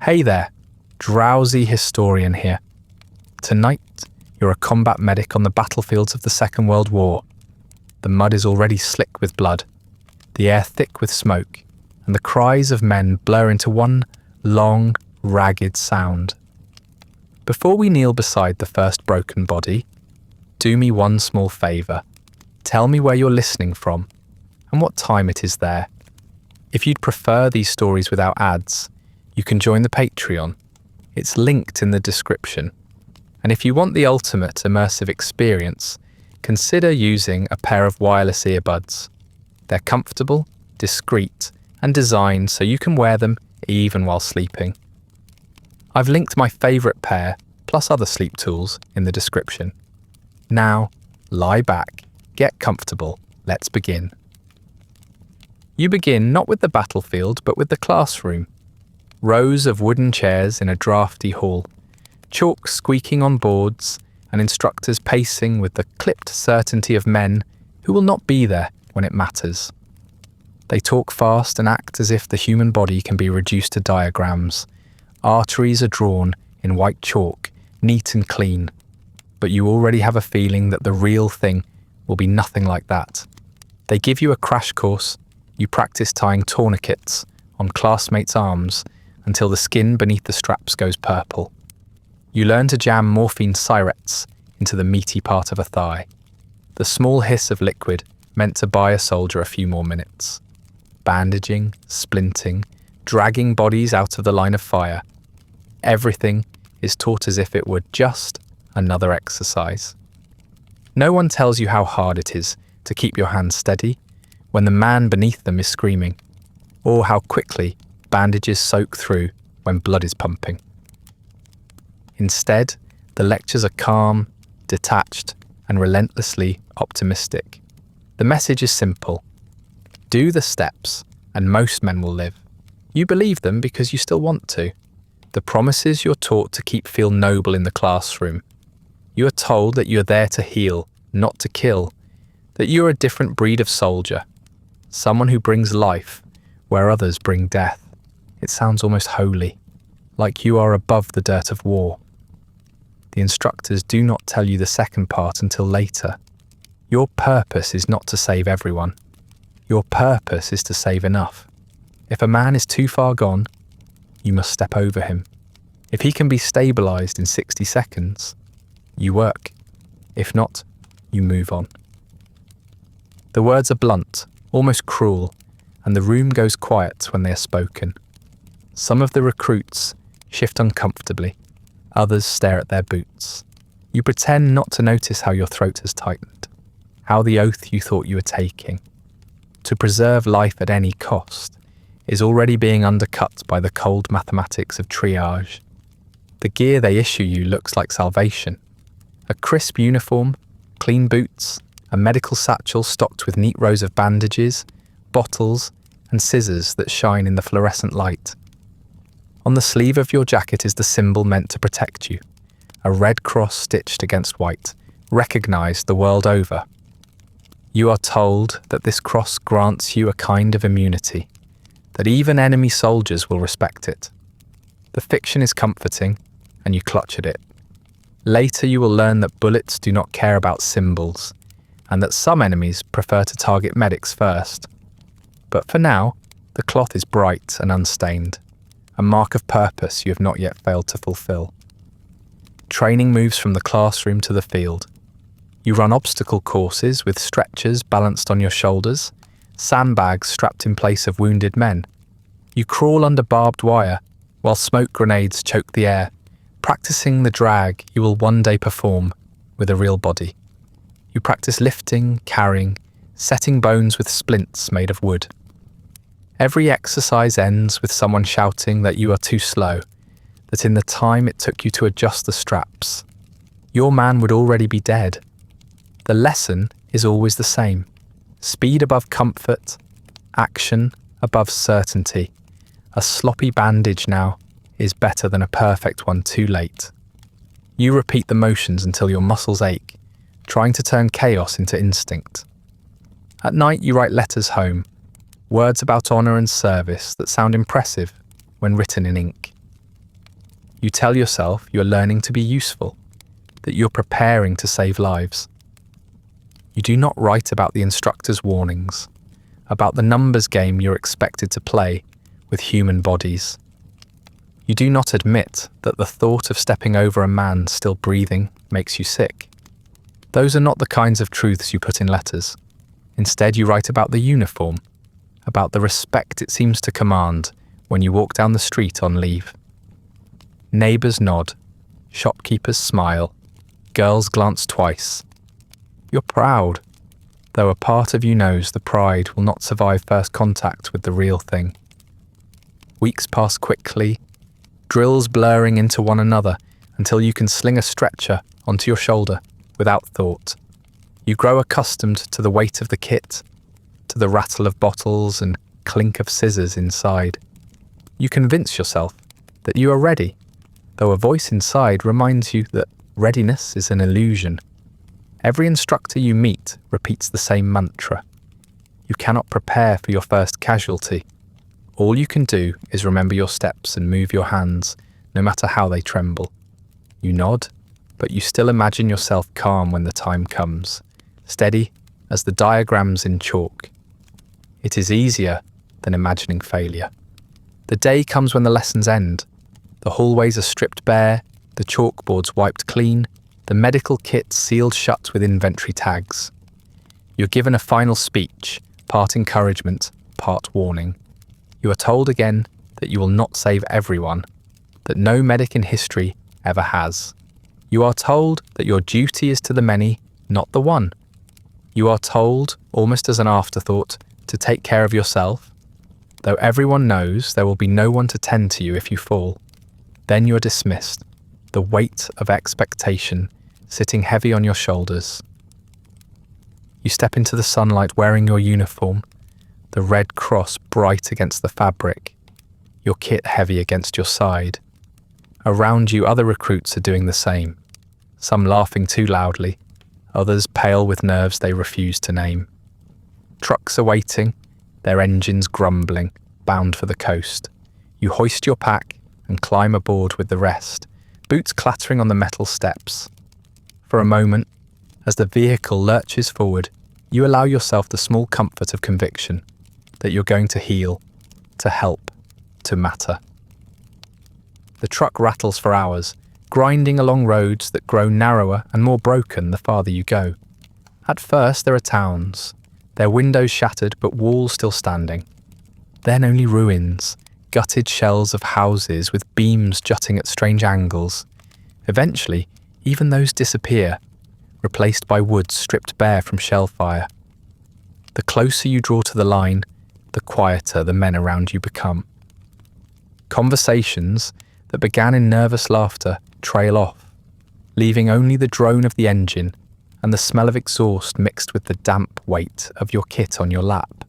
Hey there, Drowsy Historian here. Tonight, you're a combat medic on the battlefields of the Second World War. The mud is already slick with blood, the air thick with smoke, and the cries of men blur into one long, ragged sound. Before we kneel beside the first broken body, do me one small favour. Tell me where you're listening from and what time it is there. If you'd prefer these stories without ads, you can join the Patreon. It's linked in the description. And if you want the ultimate immersive experience, consider using a pair of wireless earbuds. They're comfortable, discreet, and designed so you can wear them even while sleeping. I've linked my favourite pair, plus other sleep tools, in the description. Now, lie back, get comfortable, let's begin. You begin not with the battlefield, but with the classroom. Rows of wooden chairs in a drafty hall, chalk squeaking on boards, and instructors pacing with the clipped certainty of men who will not be there when it matters. They talk fast and act as if the human body can be reduced to diagrams. Arteries are drawn in white chalk, neat and clean, but you already have a feeling that the real thing will be nothing like that. They give you a crash course, you practice tying tourniquets on classmates' arms until the skin beneath the straps goes purple. You learn to jam morphine syrets into the meaty part of a thigh. The small hiss of liquid meant to buy a soldier a few more minutes. Bandaging, splinting, dragging bodies out of the line of fire. Everything is taught as if it were just another exercise. No one tells you how hard it is to keep your hands steady when the man beneath them is screaming, or how quickly bandages soak through when blood is pumping. Instead, the lectures are calm, detached, and relentlessly optimistic. The message is simple. Do the steps, and most men will live. You believe them because you still want to. The promises you're taught to keep feel noble in the classroom. You are told that you are there to heal, not to kill, that you are a different breed of soldier, someone who brings life where others bring death. It sounds almost holy, like you are above the dirt of war. The instructors do not tell you the second part until later. Your purpose is not to save everyone. Your purpose is to save enough. If a man is too far gone, you must step over him. If he can be stabilized in 60 seconds, you work. If not, you move on. The words are blunt, almost cruel, and the room goes quiet when they are spoken. Some of the recruits shift uncomfortably. Others stare at their boots. You pretend not to notice how your throat has tightened, how the oath you thought you were taking, to preserve life at any cost, is already being undercut by the cold mathematics of triage. The gear they issue you looks like salvation. A crisp uniform, clean boots, a medical satchel stocked with neat rows of bandages, bottles, and scissors that shine in the fluorescent light. On the sleeve of your jacket is the symbol meant to protect you, a red cross stitched against white, recognized the world over. You are told that this cross grants you a kind of immunity, that even enemy soldiers will respect it. The fiction is comforting, and you clutch at it. Later you will learn that bullets do not care about symbols, and that some enemies prefer to target medics first. But for now, the cloth is bright and unstained, a mark of purpose you have not yet failed to fulfill. Training moves from the classroom to the field. You run obstacle courses with stretchers balanced on your shoulders, sandbags strapped in place of wounded men. You crawl under barbed wire while smoke grenades choke the air, practicing the drag you will one day perform with a real body. You practice lifting, carrying, setting bones with splints made of wood. Every exercise ends with someone shouting that you are too slow, that in the time it took you to adjust the straps, your man would already be dead. The lesson is always the same. Speed above comfort, action above certainty. A sloppy bandage now is better than a perfect one too late. You repeat the motions until your muscles ache, trying to turn chaos into instinct. At night you write letters home, words about honour and service that sound impressive when written in ink. You tell yourself you're learning to be useful, that you're preparing to save lives. You do not write about the instructor's warnings, about the numbers game you're expected to play with human bodies. You do not admit that the thought of stepping over a man still breathing makes you sick. Those are not the kinds of truths you put in letters. Instead, you write about the uniform, about the respect it seems to command when you walk down the street on leave. Neighbours nod, shopkeepers smile, girls glance twice. You're proud, though a part of you knows the pride will not survive first contact with the real thing. Weeks pass quickly, drills blurring into one another until you can sling a stretcher onto your shoulder without thought. You grow accustomed to the weight of the kit, to the rattle of bottles and clink of scissors inside. You convince yourself that you are ready, though a voice inside reminds you that readiness is an illusion. Every instructor you meet repeats the same mantra. You cannot prepare for your first casualty. All you can do is remember your steps and move your hands, no matter how they tremble. You nod, but you still imagine yourself calm when the time comes, steady as the diagrams in chalk. It is easier than imagining failure. The day comes when the lessons end. The hallways are stripped bare, the chalkboards wiped clean, the medical kit sealed shut with inventory tags. You're given a final speech, part encouragement, part warning. You are told again that you will not save everyone, that no medic in history ever has. You are told that your duty is to the many, not the one. You are told, almost as an afterthought, to take care of yourself, though everyone knows there will be no one to tend to you if you fall. Then you're dismissed, the weight of expectation sitting heavy on your shoulders. You step into the sunlight wearing your uniform, the red cross bright against the fabric, your kit heavy against your side. Around you, other recruits are doing the same, some laughing too loudly, others pale with nerves they refuse to name. Trucks are waiting, their engines grumbling, bound for the coast. You hoist your pack and climb aboard with the rest, boots clattering on the metal steps. For a moment, as the vehicle lurches forward, you allow yourself the small comfort of conviction that you're going to heal, to help, to matter. The truck rattles for hours, grinding along roads that grow narrower and more broken the farther you go. At first there are towns, their windows shattered but walls still standing. Then only ruins, gutted shells of houses with beams jutting at strange angles. Eventually, even those disappear, replaced by woods stripped bare from shell fire. The closer you draw to the line, the quieter the men around you become. Conversations that began in nervous laughter trail off, leaving only the drone of the engine and the smell of exhaust mixed with the damp weight of your kit on your lap.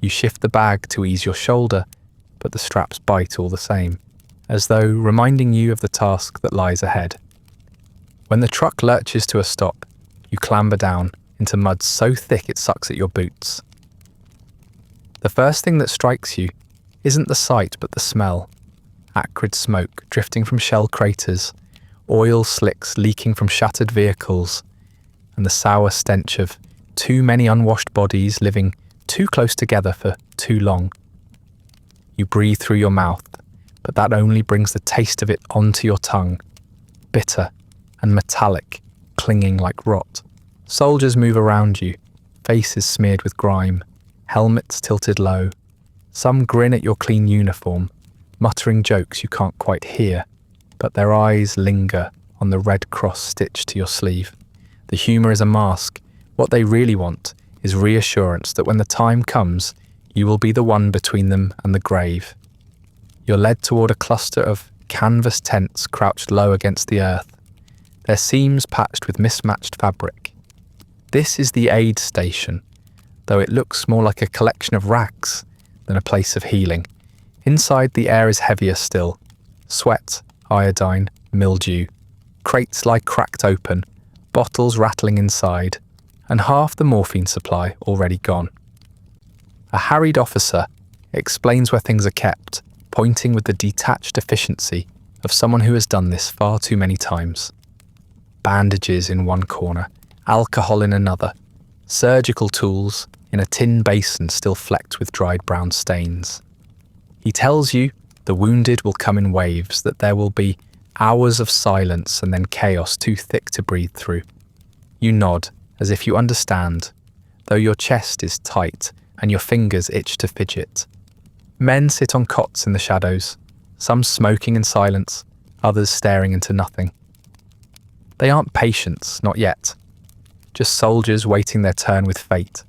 You shift the bag to ease your shoulder, but the straps bite all the same, as though reminding you of the task that lies ahead. When the truck lurches to a stop, you clamber down into mud so thick it sucks at your boots. The first thing that strikes you isn't the sight but the smell. Acrid smoke drifting from shell craters, oil slicks leaking from shattered vehicles, and the sour stench of too many unwashed bodies living too close together for too long. You breathe through your mouth, but that only brings the taste of it onto your tongue, bitter and metallic, clinging like rot. Soldiers move around you, faces smeared with grime, helmets tilted low. Some grin at your clean uniform, muttering jokes you can't quite hear, but their eyes linger on the red cross stitched to your sleeve. The humour is a mask. What they really want is reassurance that when the time comes, you will be the one between them and the grave. You're led toward a cluster of canvas tents crouched low against the earth, their seams patched with mismatched fabric. This is the aid station, though it looks more like a collection of rags than a place of healing. Inside, the air is heavier still. Sweat, iodine, mildew. Crates lie cracked open, bottles rattling inside, and half the morphine supply already gone. A harried officer explains where things are kept, pointing with the detached efficiency of someone who has done this far too many times. Bandages in one corner, alcohol in another, surgical tools in a tin basin still flecked with dried brown stains. He tells you the wounded will come in waves, that there will be hours of silence and then chaos too thick to breathe through. You nod as if you understand, though your chest is tight and your fingers itch to fidget. Men sit on cots in the shadows, some smoking in silence, others staring into nothing. They aren't patients, not yet, just soldiers waiting their turn with fate.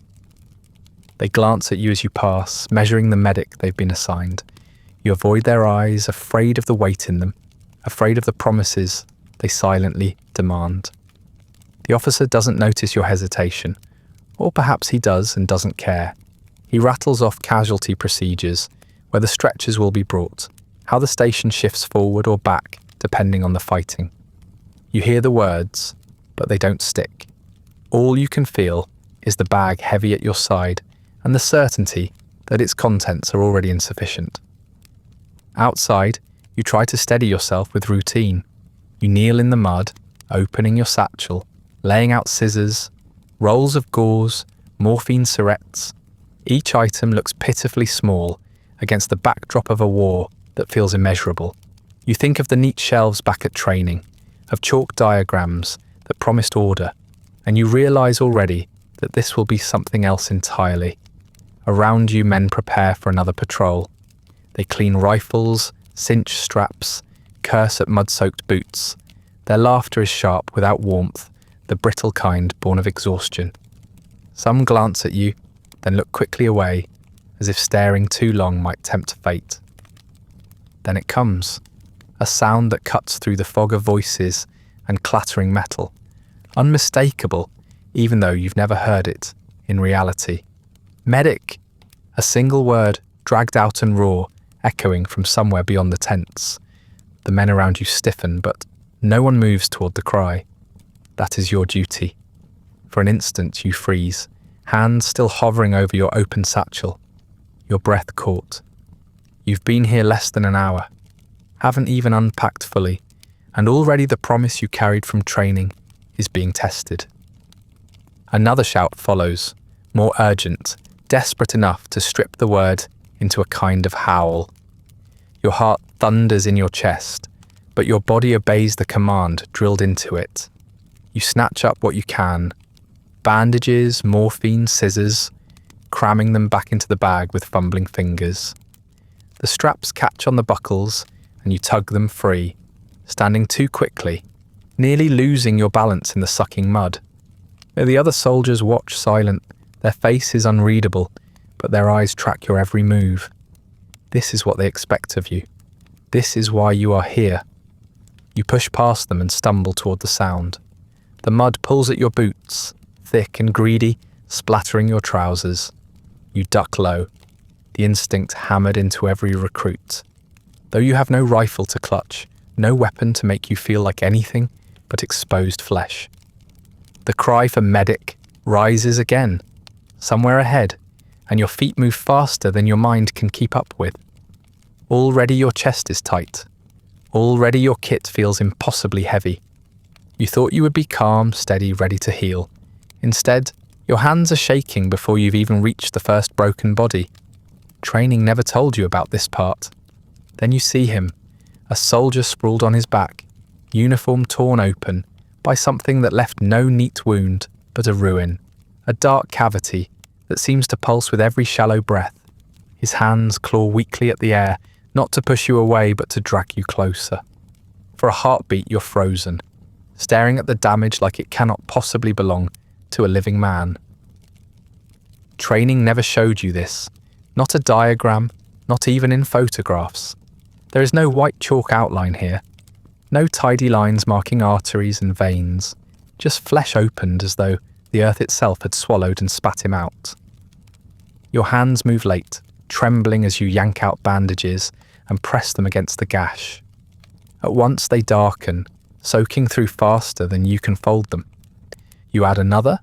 They glance at you as you pass, measuring the medic they've been assigned. You avoid their eyes, afraid of the weight in them, afraid of the promises they silently demand. The officer doesn't notice your hesitation, or perhaps he does and doesn't care. He rattles off casualty procedures, where the stretchers will be brought, how the station shifts forward or back, depending on the fighting. You hear the words, but they don't stick. All you can feel is the bag heavy at your side and the certainty that its contents are already insufficient. Outside, you try to steady yourself with routine. You kneel in the mud, opening your satchel, laying out scissors, rolls of gauze, morphine syrettes. Each item looks pitifully small against the backdrop of a war that feels immeasurable. You think of the neat shelves back at training, of chalk diagrams that promised order, and you realize already that this will be something else entirely. Around you, men prepare for another patrol. They clean rifles, cinch straps, curse at mud-soaked boots. Their laughter is sharp without warmth, the brittle kind born of exhaustion. Some glance at you, then look quickly away, as if staring too long might tempt fate. Then it comes, a sound that cuts through the fog of voices and clattering metal, unmistakable even though you've never heard it in reality. Medic! A single word, dragged out and raw, echoing from somewhere beyond the tents. The men around you stiffen, but no one moves toward the cry. That is your duty. For an instant you freeze, hands still hovering over your open satchel, your breath caught. You've been here less than an hour, haven't even unpacked fully, and already the promise you carried from training is being tested. Another shout follows, more urgent, desperate enough to strip the word into a kind of howl. Your heart thunders in your chest, but your body obeys the command drilled into it. You snatch up what you can, bandages, morphine, scissors, cramming them back into the bag with fumbling fingers. The straps catch on the buckles and you tug them free, standing too quickly, nearly losing your balance in the sucking mud. The other soldiers watch silent, their faces unreadable, but their eyes track your every move. This is what they expect of you. This is why you are here. You push past them and stumble toward the sound. The mud pulls at your boots, thick and greedy, splattering your trousers. You duck low, the instinct hammered into every recruit. Though you have no rifle to clutch, no weapon to make you feel like anything but exposed flesh. The cry for medic rises again, somewhere ahead, and your feet move faster than your mind can keep up with. Already your chest is tight. Already your kit feels impossibly heavy. You thought you would be calm, steady, ready to heal. Instead, your hands are shaking before you've even reached the first broken body. Training never told you about this part. Then you see him, a soldier sprawled on his back, uniform torn open by something that left no neat wound, but a ruin, a dark cavity that seems to pulse with every shallow breath. His hands claw weakly at the air, not to push you away, but to drag you closer. For a heartbeat, you're frozen, staring at the damage like it cannot possibly belong to a living man. Training never showed you this, not a diagram, not even in photographs. There is no white chalk outline here, no tidy lines marking arteries and veins, just flesh opened as though the earth itself had swallowed and spat him out. Your hands move late, trembling as you yank out bandages and press them against the gash. At once they darken, soaking through faster than you can fold them. You add another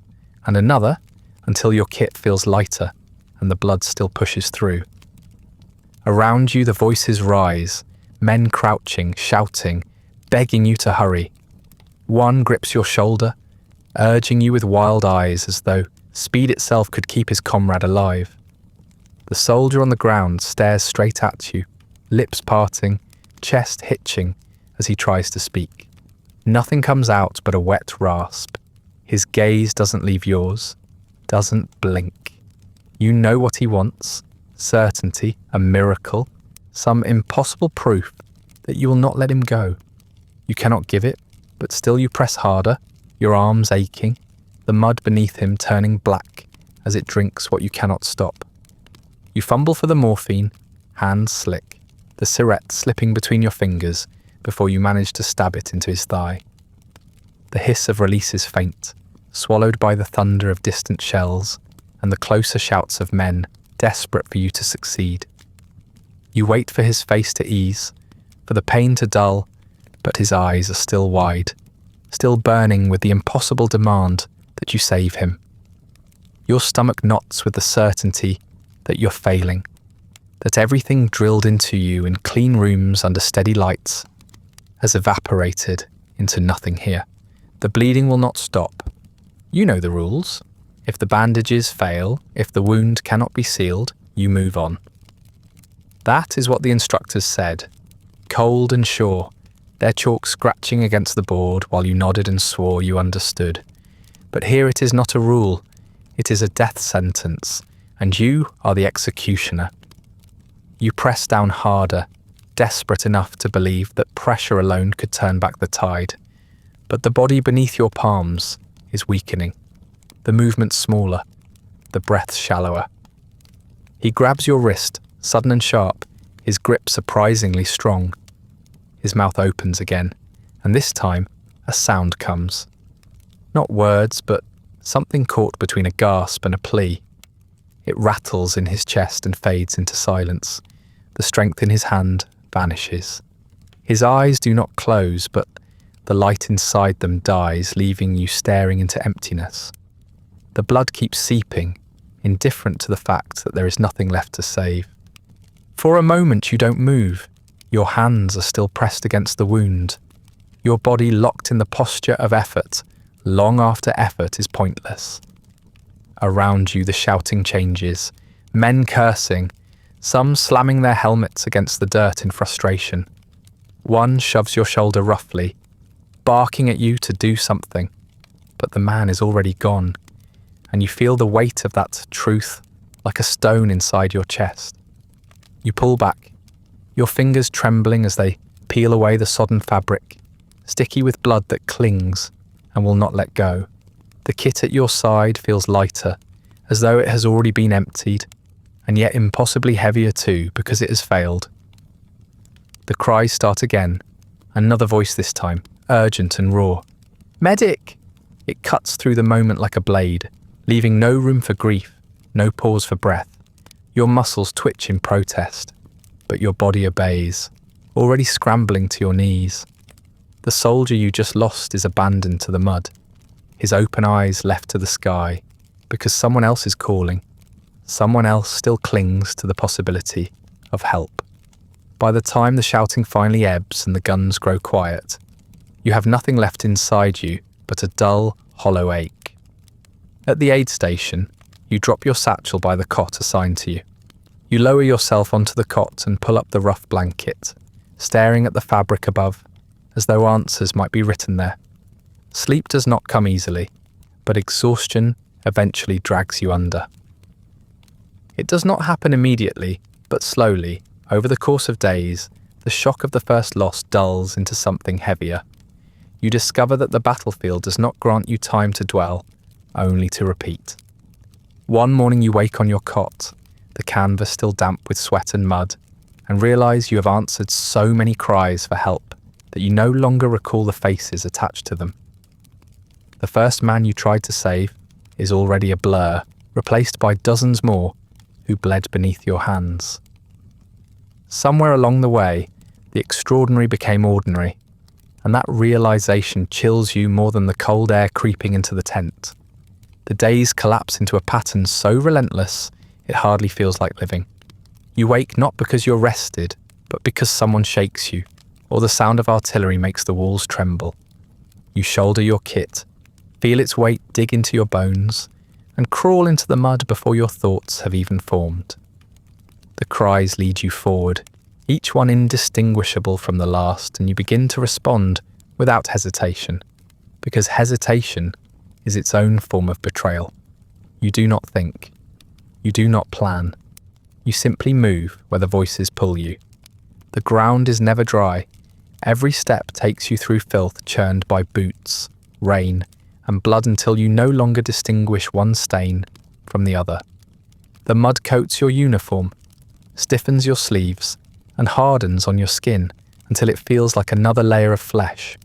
and another until your kit feels lighter and the blood still pushes through. Around you the voices rise, men crouching, shouting, begging you to hurry. One grips your shoulder, urging you with wild eyes as though speed itself could keep his comrade alive. The soldier on the ground stares straight at you, lips parting, chest hitching as he tries to speak. Nothing comes out but a wet rasp. His gaze doesn't leave yours, doesn't blink. You know what he wants, certainty, a miracle, some impossible proof that you will not let him go. You cannot give it, but still you press harder, your arms aching, the mud beneath him turning black as it drinks what you cannot stop. You fumble for the morphine, hands slick, the cigarette slipping between your fingers before you manage to stab it into his thigh. The hiss of release is faint, swallowed by the thunder of distant shells and the closer shouts of men desperate for you to succeed. You wait for his face to ease, for the pain to dull, but his eyes are still wide, still burning with the impossible demand that you save him. Your stomach knots with the certainty that you're failing, that everything drilled into you in clean rooms under steady lights has evaporated into nothing here. The bleeding will not stop. You know the rules. If the bandages fail, if the wound cannot be sealed, you move on. That is what the instructors said, cold and sure, their chalk scratching against the board while you nodded and swore you understood. But here it is not a rule, it is a death sentence, and you are the executioner. You press down harder, desperate enough to believe that pressure alone could turn back the tide. But the body beneath your palms is weakening, the movement smaller, the breath shallower. He grabs your wrist, sudden and sharp, his grip surprisingly strong. His mouth opens again, and this time a sound comes. Not words, but something caught between a gasp and a plea. It rattles in his chest and fades into silence. The strength in his hand vanishes. His eyes do not close, but the light inside them dies, leaving you staring into emptiness. The blood keeps seeping, indifferent to the fact that there is nothing left to save. For a moment you don't move. Your hands are still pressed against the wound. Your body locked in the posture of effort, long after effort is pointless. Around you the shouting changes, men cursing, some slamming their helmets against the dirt in frustration. One shoves your shoulder roughly, barking at you to do something, but the man is already gone, and you feel the weight of that truth like a stone inside your chest. You pull back, your fingers trembling as they peel away the sodden fabric, sticky with blood that clings and will not let go. The kit at your side feels lighter, as though it has already been emptied, and yet impossibly heavier too because it has failed. The cries start again, another voice this time, urgent and raw. "Medic!" It cuts through the moment like a blade, leaving no room for grief, no pause for breath. Your muscles twitch in protest, but your body obeys, already scrambling to your knees. The soldier you just lost is abandoned to the mud, his open eyes left to the sky, because someone else is calling. Someone else still clings to the possibility of help. By the time the shouting finally ebbs and the guns grow quiet, you have nothing left inside you but a dull, hollow ache. At the aid station, you drop your satchel by the cot assigned to you. You lower yourself onto the cot and pull up the rough blanket, staring at the fabric above, as though answers might be written there. Sleep does not come easily, but exhaustion eventually drags you under. It does not happen immediately, but slowly, over the course of days, the shock of the first loss dulls into something heavier. You discover that the battlefield does not grant you time to dwell, only to repeat. One morning you wake on your cot, the canvas still damp with sweat and mud, and realise you have answered so many cries for help that you no longer recall the faces attached to them. The first man you tried to save is already a blur, replaced by dozens more who bled beneath your hands. Somewhere along the way, the extraordinary became ordinary, and that realisation chills you more than the cold air creeping into the tent. The days collapse into a pattern so relentless, it hardly feels like living. You wake not because you're rested, but because someone shakes you, or the sound of artillery makes the walls tremble. You shoulder your kit, feel its weight dig into your bones, and crawl into the mud before your thoughts have even formed. The cries lead you forward, each one indistinguishable from the last, and you begin to respond without hesitation, because hesitation is its own form of betrayal. You do not think. You do not plan. You simply move where the voices pull you. The ground is never dry. Every step takes you through filth churned by boots, rain, and blood until you no longer distinguish one stain from the other. The mud coats your uniform, stiffens your sleeves, and hardens on your skin until it feels like another layer of flesh.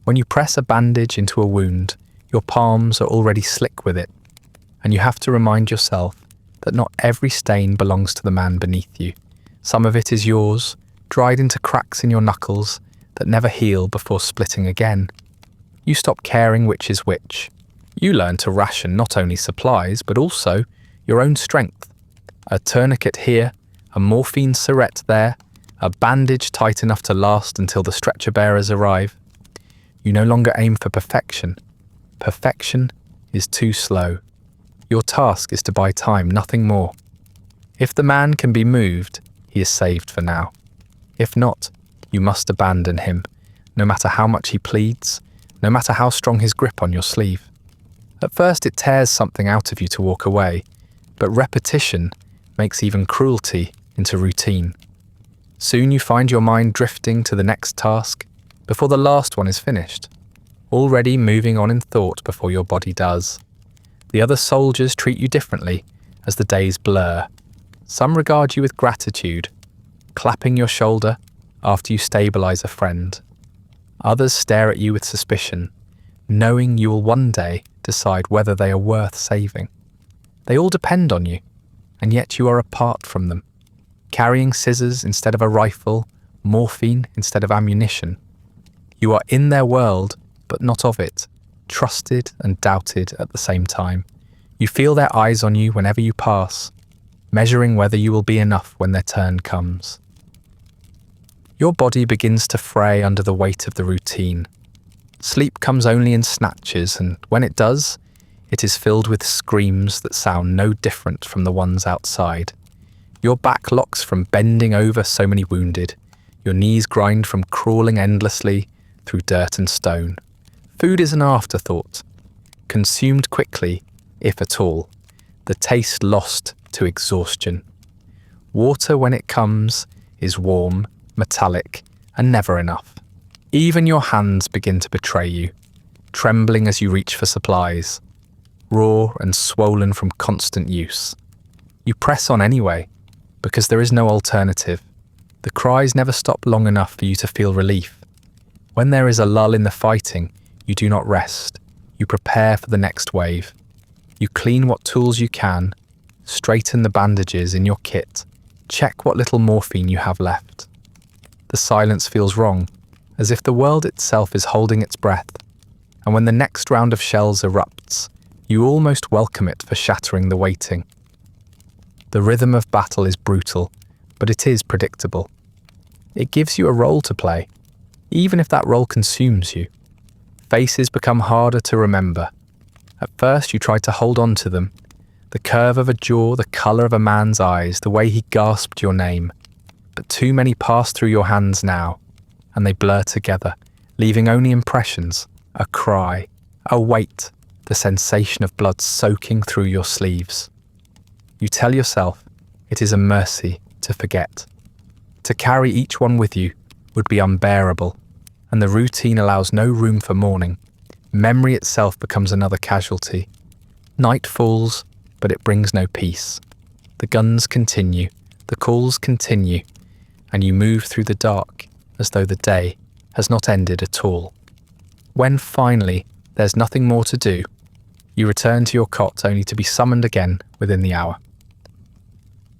When you press a bandage into a wound, your palms are already slick with it, and you have to remind yourself that not every stain belongs to the man beneath you. Some of it is yours, dried into cracks in your knuckles that never heal before splitting again. You stop caring which is which. You learn to ration not only supplies, but also your own strength. A tourniquet here, a morphine syringe there, a bandage tight enough to last until the stretcher bearers arrive. You no longer aim for perfection. Perfection is too slow. Your task is to buy time, nothing more. If the man can be moved, he is saved for now. If not, you must abandon him, no matter how much he pleads, no matter how strong his grip on your sleeve. At first it tears something out of you to walk away, but repetition makes even cruelty into routine. Soon you find your mind drifting to the next task before the last one is finished, already moving on in thought before your body does. The other soldiers treat you differently as the days blur. Some regard you with gratitude, clapping your shoulder after you stabilize a friend. Others stare at you with suspicion, knowing you will one day decide whether they are worth saving. They all depend on you, and yet you are apart from them, carrying scissors instead of a rifle, morphine instead of ammunition. You are in their world, but not of it, trusted and doubted at the same time. You feel their eyes on you whenever you pass, measuring whether you will be enough when their turn comes. Your body begins to fray under the weight of the routine. Sleep comes only in snatches, and when it does, it is filled with screams that sound no different from the ones outside. Your back locks from bending over so many wounded. Your knees grind from crawling endlessly through dirt and stone. Food is an afterthought, consumed quickly, if at all, the taste lost to exhaustion. Water, when it comes, is warm, metallic, and never enough. Even your hands begin to betray you, trembling as you reach for supplies, raw and swollen from constant use. You press on anyway, because there is no alternative. The cries never stop long enough for you to feel relief. When there is a lull in the fighting, you do not rest. You prepare for the next wave. You clean what tools you can, straighten the bandages in your kit, check what little morphine you have left. The silence feels wrong, as if the world itself is holding its breath, and when the next round of shells erupts, you almost welcome it for shattering the waiting. The rhythm of battle is brutal, but it is predictable. It gives you a role to play, even if that role consumes you. Faces become harder to remember. At first you try to hold on to them, the curve of a jaw, the colour of a man's eyes, the way he gasped your name. But too many pass through your hands now, and they blur together, leaving only impressions, a cry, a weight, the sensation of blood soaking through your sleeves. You tell yourself it is a mercy to forget. To carry each one with you would be unbearable, and the routine allows no room for mourning. Memory itself becomes another casualty. Night falls, but it brings no peace. The guns continue, the calls continue, and you move through the dark as though the day has not ended at all. When finally there's nothing more to do, you return to your cot only to be summoned again within the hour.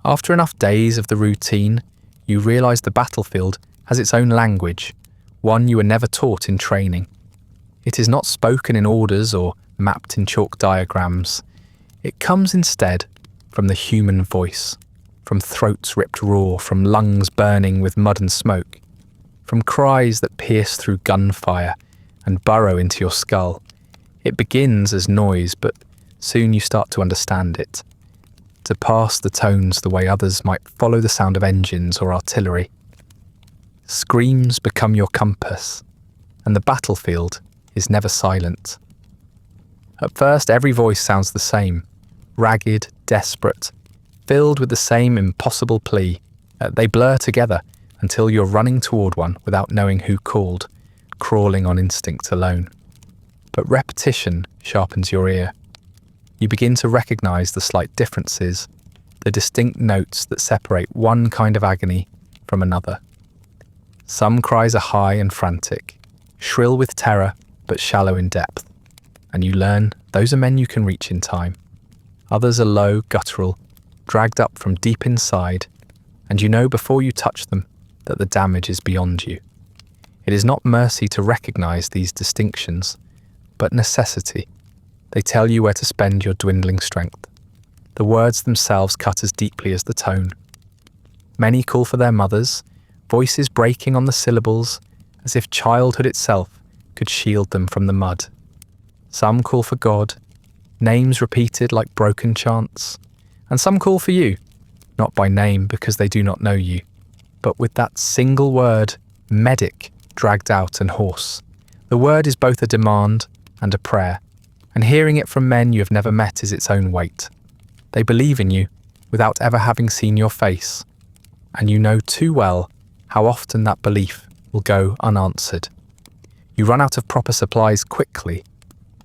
After enough days of the routine, you realise the battlefield has its own language, one you were never taught in training. It is not spoken in orders or mapped in chalk diagrams. It comes instead from the human voice, from throats ripped raw, from lungs burning with mud and smoke, from cries that pierce through gunfire and burrow into your skull. It begins as noise, but soon you start to understand it, to pass the tones the way others might follow the sound of engines or artillery. Screams become your compass, and the battlefield is never silent. At first, every voice sounds the same, ragged, desperate, filled with the same impossible plea. They blur together until you're running toward one without knowing who called, crawling on instinct alone. But repetition sharpens your ear. You begin to recognize the slight differences, the distinct notes that separate one kind of agony from another. Some cries are high and frantic, shrill with terror but shallow in depth, and you learn those are men you can reach in time. Others are low, guttural, dragged up from deep inside, and you know before you touch them that the damage is beyond you. It is not mercy to recognize these distinctions, but necessity. They tell you where to spend your dwindling strength. The words themselves cut as deeply as the tone. Many call for their mothers, voices breaking on the syllables as if childhood itself could shield them from the mud. Some call for God, names repeated like broken chants, and some call for you, not by name because they do not know you, but with that single word, medic, dragged out and hoarse. The word is both a demand and a prayer, and hearing it from men you have never met is its own weight. They believe in you without ever having seen your face, and you know too well how often that belief will go unanswered. You run out of proper supplies quickly.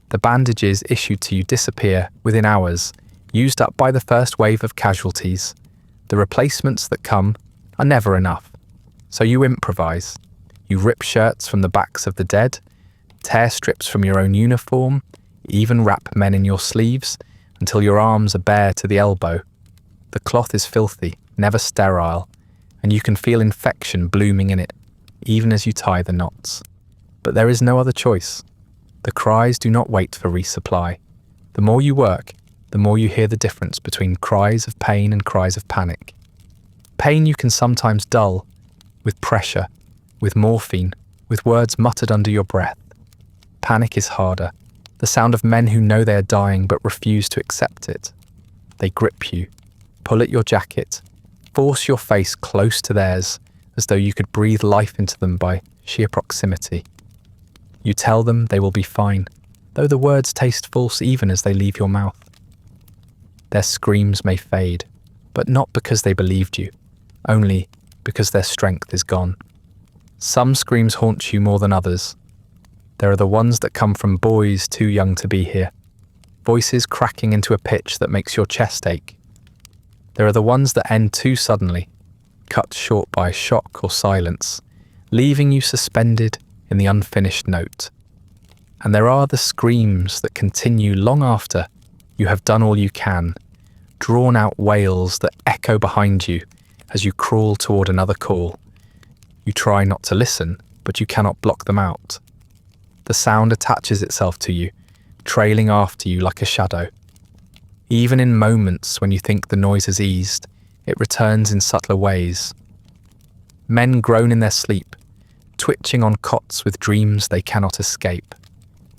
The bandages issued to you disappear within hours, used up by the first wave of casualties. The replacements that come are never enough. So you improvise. You rip shirts from the backs of the dead, tear strips from your own uniform, even wrap men in your sleeves until your arms are bare to the elbow. The cloth is filthy, never sterile, and you can feel infection blooming in it, even as you tie the knots. But there is no other choice. The cries do not wait for resupply. The more you work, the more you hear the difference between cries of pain and cries of panic. Pain you can sometimes dull with pressure, with morphine, with words muttered under your breath. Panic is harder, the sound of men who know they are dying but refuse to accept it. They grip you, pull at your jacket, force your face close to theirs as though you could breathe life into them by sheer proximity. You tell them they will be fine, though the words taste false even as they leave your mouth. Their screams may fade, but not because they believed you, only because their strength is gone. Some screams haunt you more than others. There are the ones that come from boys too young to be here, voices cracking into a pitch that makes your chest ache. There are the ones that end too suddenly, cut short by shock or silence, leaving you suspended in the unfinished note. And there are the screams that continue long after you have done all you can, drawn out wails that echo behind you as you crawl toward another call. You try not to listen, but you cannot block them out. The sound attaches itself to you, trailing after you like a shadow. Even in moments when you think the noise has eased, it returns in subtler ways. Men groan in their sleep, twitching on cots with dreams they cannot escape.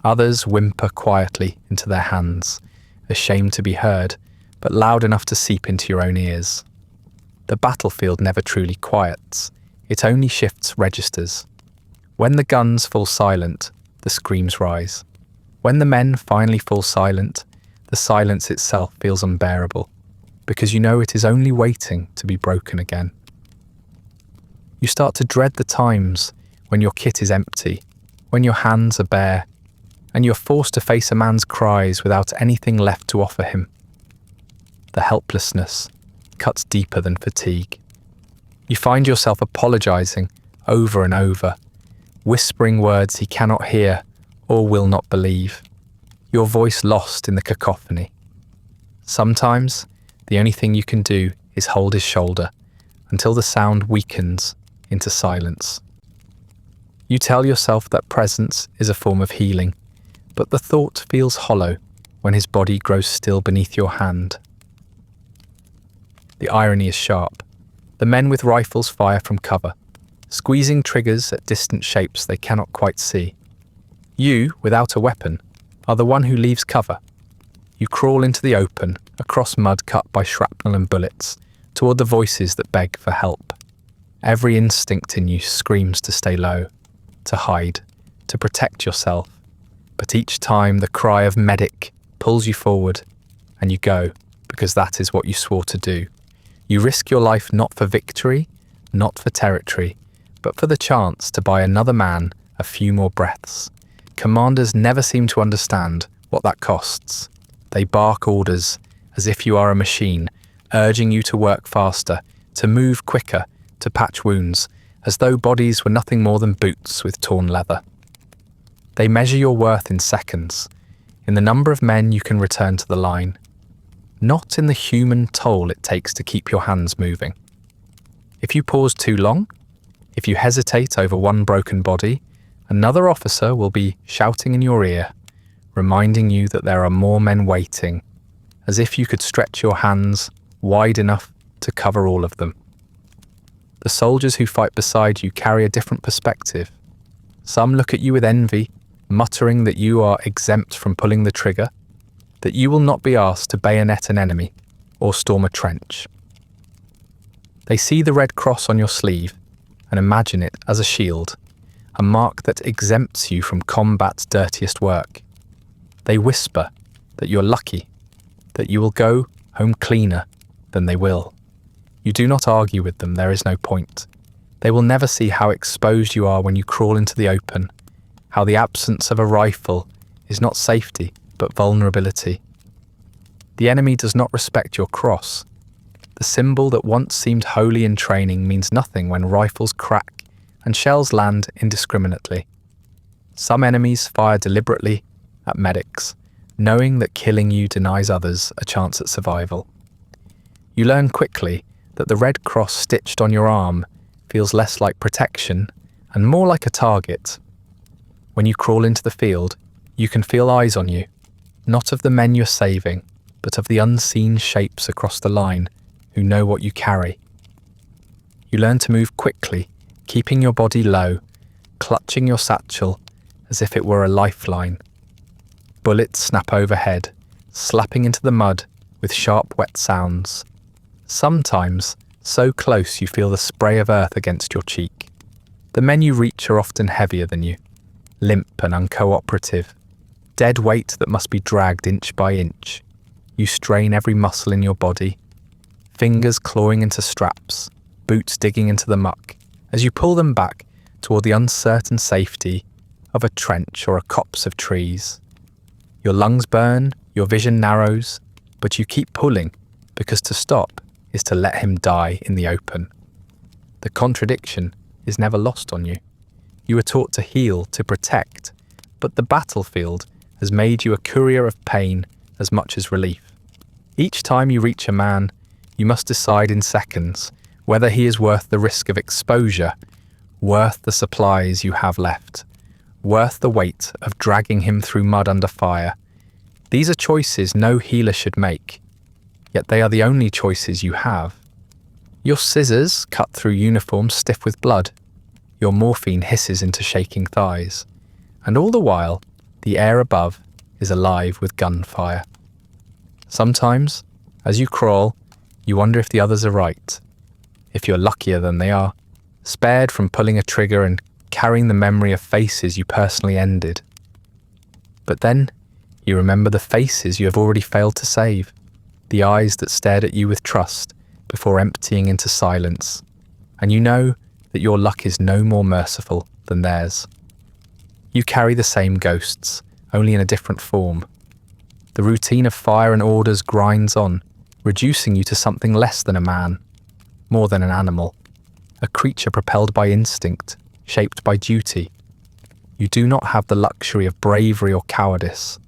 Others whimper quietly into their hands, ashamed to be heard, but loud enough to seep into your own ears. The battlefield never truly quiets, it only shifts registers. When the guns fall silent, the screams rise. When the men finally fall silent, the silence itself feels unbearable, because you know it is only waiting to be broken again. You start to dread the times when your kit is empty, when your hands are bare, and you're forced to face a man's cries without anything left to offer him. The helplessness cuts deeper than fatigue. You find yourself apologizing over and over, whispering words he cannot hear or will not believe, your voice lost in the cacophony. Sometimes, the only thing you can do is hold his shoulder until the sound weakens into silence. You tell yourself that presence is a form of healing, but the thought feels hollow when his body grows still beneath your hand. The irony is sharp. The men with rifles fire from cover, squeezing triggers at distant shapes they cannot quite see. You, without a weapon, are the one who leaves cover. You crawl into the open, across mud cut by shrapnel and bullets, toward the voices that beg for help. Every instinct in you screams to stay low, to hide, to protect yourself. But each time the cry of medic pulls you forward, and you go, because that is what you swore to do. You risk your life not for victory, not for territory, but for the chance to buy another man a few more breaths. Commanders never seem to understand what that costs. They bark orders as if you are a machine, urging you to work faster, to move quicker, to patch wounds, as though bodies were nothing more than boots with torn leather. They measure your worth in seconds, in the number of men you can return to the line, not in the human toll it takes to keep your hands moving. If you pause too long, if you hesitate over one broken body, another officer will be shouting in your ear, reminding you that there are more men waiting, as if you could stretch your hands wide enough to cover all of them. The soldiers who fight beside you carry a different perspective. Some look at you with envy, muttering that you are exempt from pulling the trigger, that you will not be asked to bayonet an enemy or storm a trench. They see the red cross on your sleeve and imagine it as a shield, a mark that exempts you from combat's dirtiest work. They whisper that you're lucky, that you will go home cleaner than they will. You do not argue with them, there is no point. They will never see how exposed you are when you crawl into the open, how the absence of a rifle is not safety, but vulnerability. The enemy does not respect your cross. The symbol that once seemed holy in training means nothing when rifles crack and shells land indiscriminately. Some enemies fire deliberately at medics, knowing that killing you denies others a chance at survival. You learn quickly that the red cross stitched on your arm feels less like protection and more like a target. When you crawl into the field, you can feel eyes on you, not of the men you're saving, but of the unseen shapes across the line who know what you carry. You learn to move quickly, keeping your body low, clutching your satchel as if it were a lifeline. Bullets snap overhead, slapping into the mud with sharp, wet sounds. Sometimes, so close you feel the spray of earth against your cheek. The men you reach are often heavier than you, limp and uncooperative, dead weight that must be dragged inch by inch. You strain every muscle in your body, fingers clawing into straps, boots digging into the muck, as you pull them back toward the uncertain safety of a trench or a copse of trees. Your lungs burn, your vision narrows, but you keep pulling, because to stop is to let him die in the open. The contradiction is never lost on you. You were taught to heal, to protect, but the battlefield has made you a courier of pain as much as relief. Each time you reach a man, you must decide in seconds whether he is worth the risk of exposure, worth the supplies you have left, worth the weight of dragging him through mud under fire. These are choices no healer should make, yet they are the only choices you have. Your scissors cut through uniform stiff with blood. Your morphine hisses into shaking thighs. And all the while, the air above is alive with gunfire. Sometimes, as you crawl, you wonder if the others are right, if you're luckier than they are, spared from pulling a trigger and carrying the memory of faces you personally ended. But then, you remember the faces you have already failed to save, the eyes that stared at you with trust before emptying into silence, and you know that your luck is no more merciful than theirs. You carry the same ghosts, only in a different form. The routine of fire and orders grinds on, reducing you to something less than a man, more than an animal, a creature propelled by instinct, shaped by duty. You do not have the luxury of bravery or cowardice.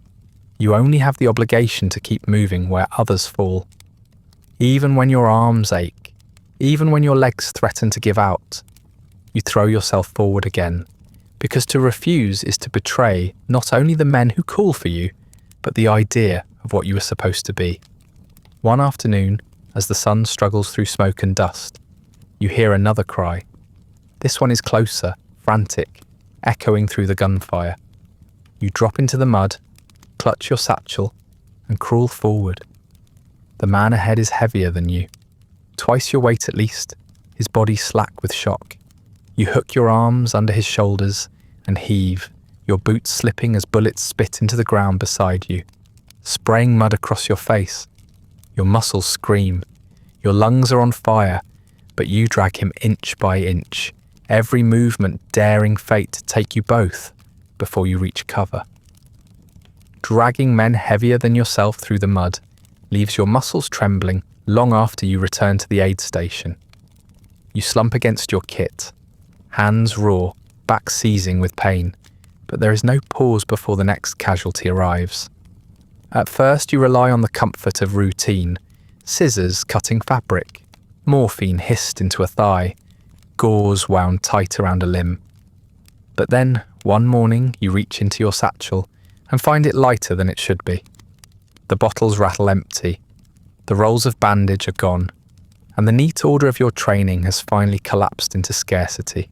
You only have the obligation to keep moving where others fall. Even when your arms ache, even when your legs threaten to give out, you throw yourself forward again, because to refuse is to betray not only the men who call for you, but the idea of what you were supposed to be. One afternoon, As the sun struggles through smoke and dust, you hear another cry. This one is closer, frantic, echoing through the gunfire. You drop into the mud, clutch your satchel, and crawl forward. The man ahead is heavier than you, twice your weight at least, his body slack with shock. You hook your arms under his shoulders and heave, your boots slipping as bullets spit into the ground beside you, spraying mud across your face. Your muscles scream. Your lungs are on fire, but you drag him inch by inch, every movement daring fate to take you both before you reach cover. Dragging men heavier than yourself through the mud leaves your muscles trembling long after you return to the aid station. You slump against your kit, hands raw, back seizing with pain, but there is no pause before the next casualty arrives. At first you rely on the comfort of routine, scissors cutting fabric, morphine hissed into a thigh, gauze wound tight around a limb. But then, one morning, you reach into your satchel and find it lighter than it should be. The bottles rattle empty, the rolls of bandage are gone, and the neat order of your training has finally collapsed into scarcity.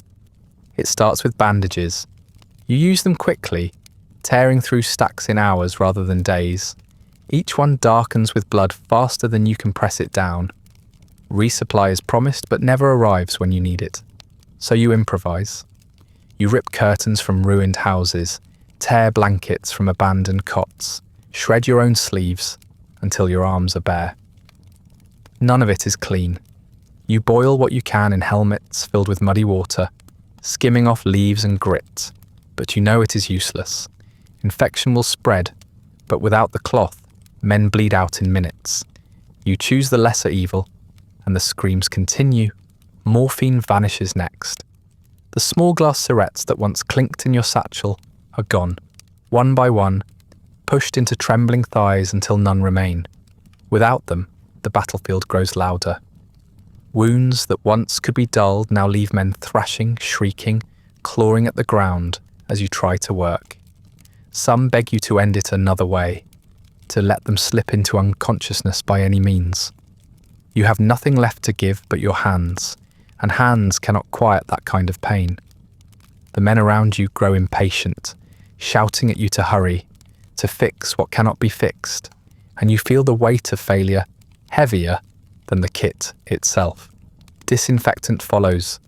It starts with bandages. You use them quickly, tearing through stacks in hours rather than days. Each one darkens with blood faster than you can press it down. Resupply is promised but never arrives when you need it. So you improvise. You rip curtains from ruined houses, tear blankets from abandoned cots, shred your own sleeves until your arms are bare. None of it is clean. You boil what you can in helmets filled with muddy water, skimming off leaves and grit, but you know it is useless. Infection will spread, but without the cloth, men bleed out in minutes. You choose the lesser evil, and the screams continue. Morphine vanishes next. The small glass syrettes that once clinked in your satchel are gone, one by one, pushed into trembling thighs until none remain. Without them, the battlefield grows louder. Wounds that once could be dulled now leave men thrashing, shrieking, clawing at the ground as you try to work. Some beg you to end it another way, to let them slip into unconsciousness by any means. You have nothing left to give but your hands, and hands cannot quiet that kind of pain. The men around you grow impatient, shouting at you to hurry, to fix what cannot be fixed, and you feel the weight of failure heavier than the kit itself. Disinfectant follows.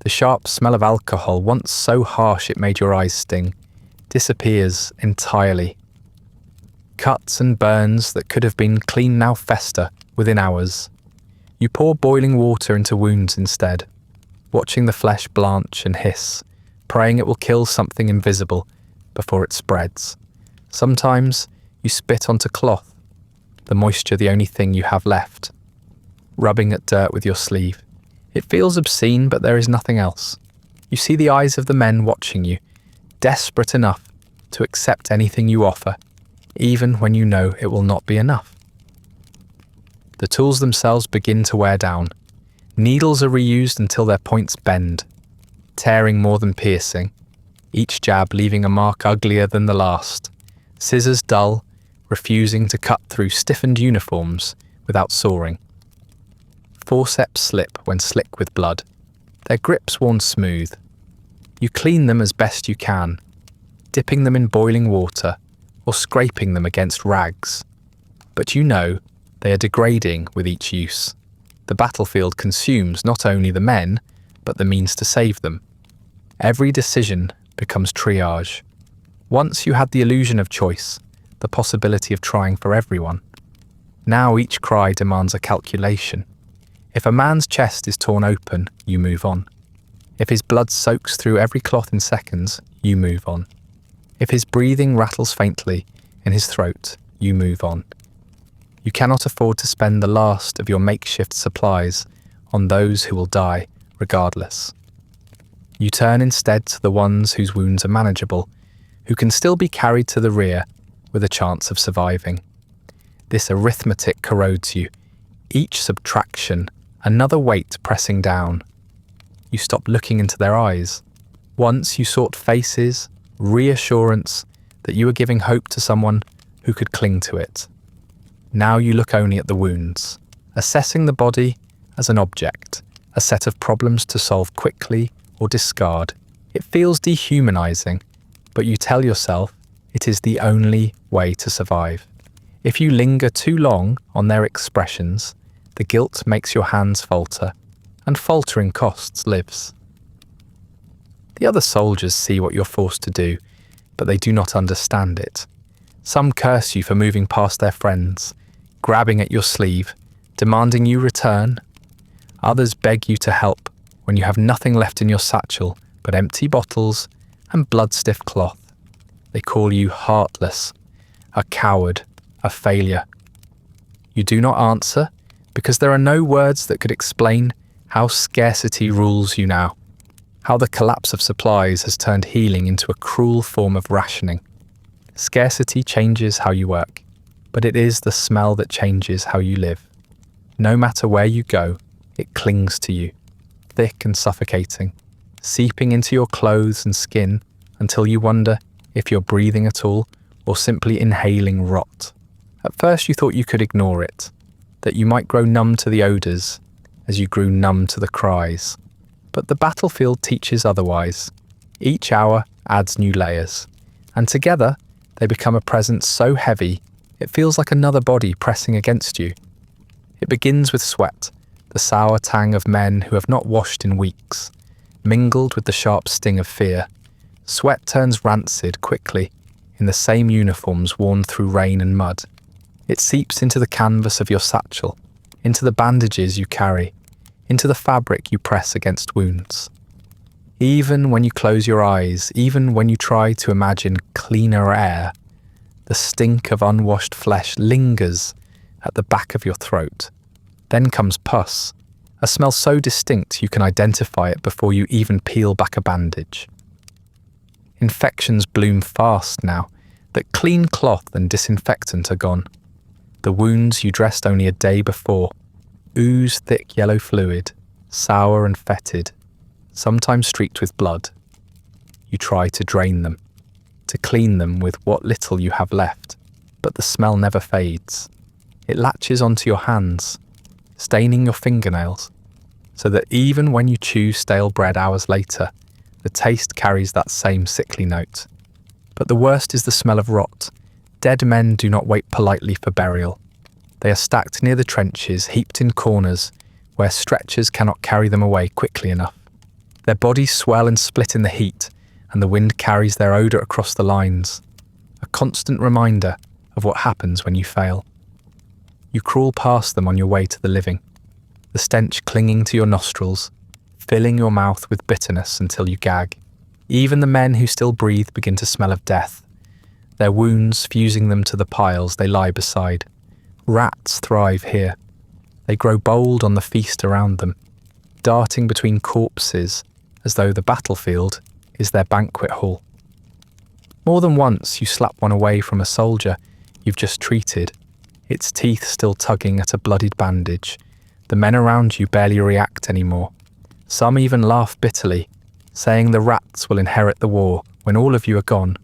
The sharp smell of alcohol, once so harsh it made your eyes sting, disappears entirely. Cuts and burns that could have been clean now fester within hours. You pour boiling water into wounds instead, watching the flesh blanch and hiss, praying it will kill something invisible before it spreads. Sometimes you spit onto cloth, the moisture the only thing you have left, rubbing at dirt with your sleeve. It feels obscene, but there is nothing else. You see the eyes of the men watching you, desperate enough to accept anything you offer, even when you know it will not be enough. The tools themselves begin to wear down. Needles are reused until their points bend, tearing more than piercing, each jab leaving a mark uglier than the last. Scissors dull, refusing to cut through stiffened uniforms without sawing. Forceps slip when slick with blood, their grips worn smooth. You clean them as best you can, dipping them in boiling water or scraping them against rags. But you know they are degrading with each use. The battlefield consumes not only the men, but the means to save them. Every decision becomes triage. Once you had the illusion of choice, the possibility of trying for everyone. Now each cry demands a calculation. If a man's chest is torn open, you move on. If his blood soaks through every cloth in seconds, you move on. If his breathing rattles faintly in his throat, you move on. You cannot afford to spend the last of your makeshift supplies on those who will die regardless. You turn instead to the ones whose wounds are manageable, who can still be carried to the rear with a chance of surviving. This arithmetic corrodes you, each subtraction, another weight pressing down. You stop looking into their eyes. Once you sought faces, reassurance that you were giving hope to someone who could cling to it. Now you look only at the wounds, assessing the body as an object, a set of problems to solve quickly or discard. It feels dehumanizing, but you tell yourself it is the only way to survive. If you linger too long on their expressions, the guilt makes your hands falter, and faltering costs lives. The other soldiers see what you're forced to do, but they do not understand it. Some curse you for moving past their friends, grabbing at your sleeve, demanding you return. Others beg you to help when you have nothing left in your satchel but empty bottles and blood-stiff cloth. They call you heartless, a coward, a failure. You do not answer because there are no words that could explain how scarcity rules you now, how the collapse of supplies has turned healing into a cruel form of rationing. Scarcity changes how you work, but it is the smell that changes how you live. No matter where you go, it clings to you, thick and suffocating, seeping into your clothes and skin until you wonder if you're breathing at all or simply inhaling rot. At first you thought you could ignore it, that you might grow numb to the odours as you grew numb to the cries. But the battlefield teaches otherwise. Each hour adds new layers, and together they become a presence so heavy it feels like another body pressing against you. It begins with sweat, the sour tang of men who have not washed in weeks, mingled with the sharp sting of fear. Sweat turns rancid quickly in the same uniforms worn through rain and mud. It seeps into the canvas of your satchel, into the bandages you carry, into the fabric you press against wounds. Even when you close your eyes, even when you try to imagine cleaner air, the stink of unwashed flesh lingers at the back of your throat. Then comes pus, a smell so distinct you can identify it before you even peel back a bandage. Infections bloom fast now that clean cloth and disinfectant are gone. The wounds you dressed only a day before ooze thick yellow fluid, sour and fetid, sometimes streaked with blood. You try to drain them, to clean them with what little you have left, but the smell never fades. It latches onto your hands, staining your fingernails, so that even when you chew stale bread hours later, the taste carries that same sickly note. But the worst is the smell of rot. Dead men do not wait politely for burial. They are stacked near the trenches, heaped in corners, where stretchers cannot carry them away quickly enough. Their bodies swell and split in the heat, and the wind carries their odour across the lines, a constant reminder of what happens when you fail. You crawl past them on your way to the living, the stench clinging to your nostrils, filling your mouth with bitterness until you gag. Even the men who still breathe begin to smell of death, their wounds fusing them to the piles they lie beside. Rats thrive here. They grow bold on the feast around them, darting between corpses as though the battlefield is their banquet hall. More than once you slap one away from a soldier you've just treated, its teeth still tugging at a bloodied bandage. The men around you barely react anymore. Some even laugh bitterly, saying the rats will inherit the war when all of you are gone.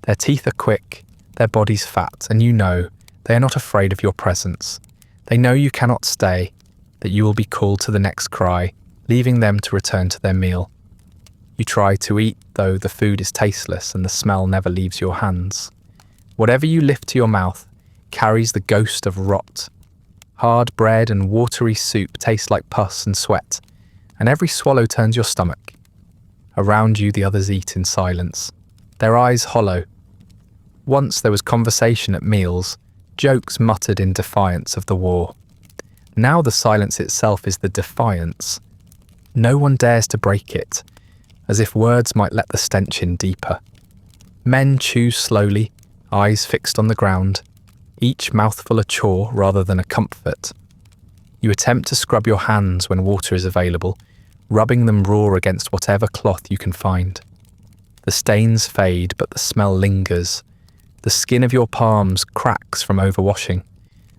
Their teeth are quick, their bodies fat, and you know they are not afraid of your presence. They know you cannot stay, that you will be called to the next cry, leaving them to return to their meal. You try to eat, though the food is tasteless and the smell never leaves your hands. Whatever you lift to your mouth carries the ghost of rot. Hard bread and watery soup taste like pus and sweat, and every swallow turns your stomach. Around you the others eat in silence, their eyes hollow. Once there was conversation at meals, jokes muttered in defiance of the war. Now the silence itself is the defiance. No one dares to break it, as if words might let the stench in deeper. Men chew slowly, eyes fixed on the ground, each mouthful a chore rather than a comfort. You attempt to scrub your hands when water is available, rubbing them raw against whatever cloth you can find. The stains fade, but the smell lingers. The skin of your palms cracks from overwashing,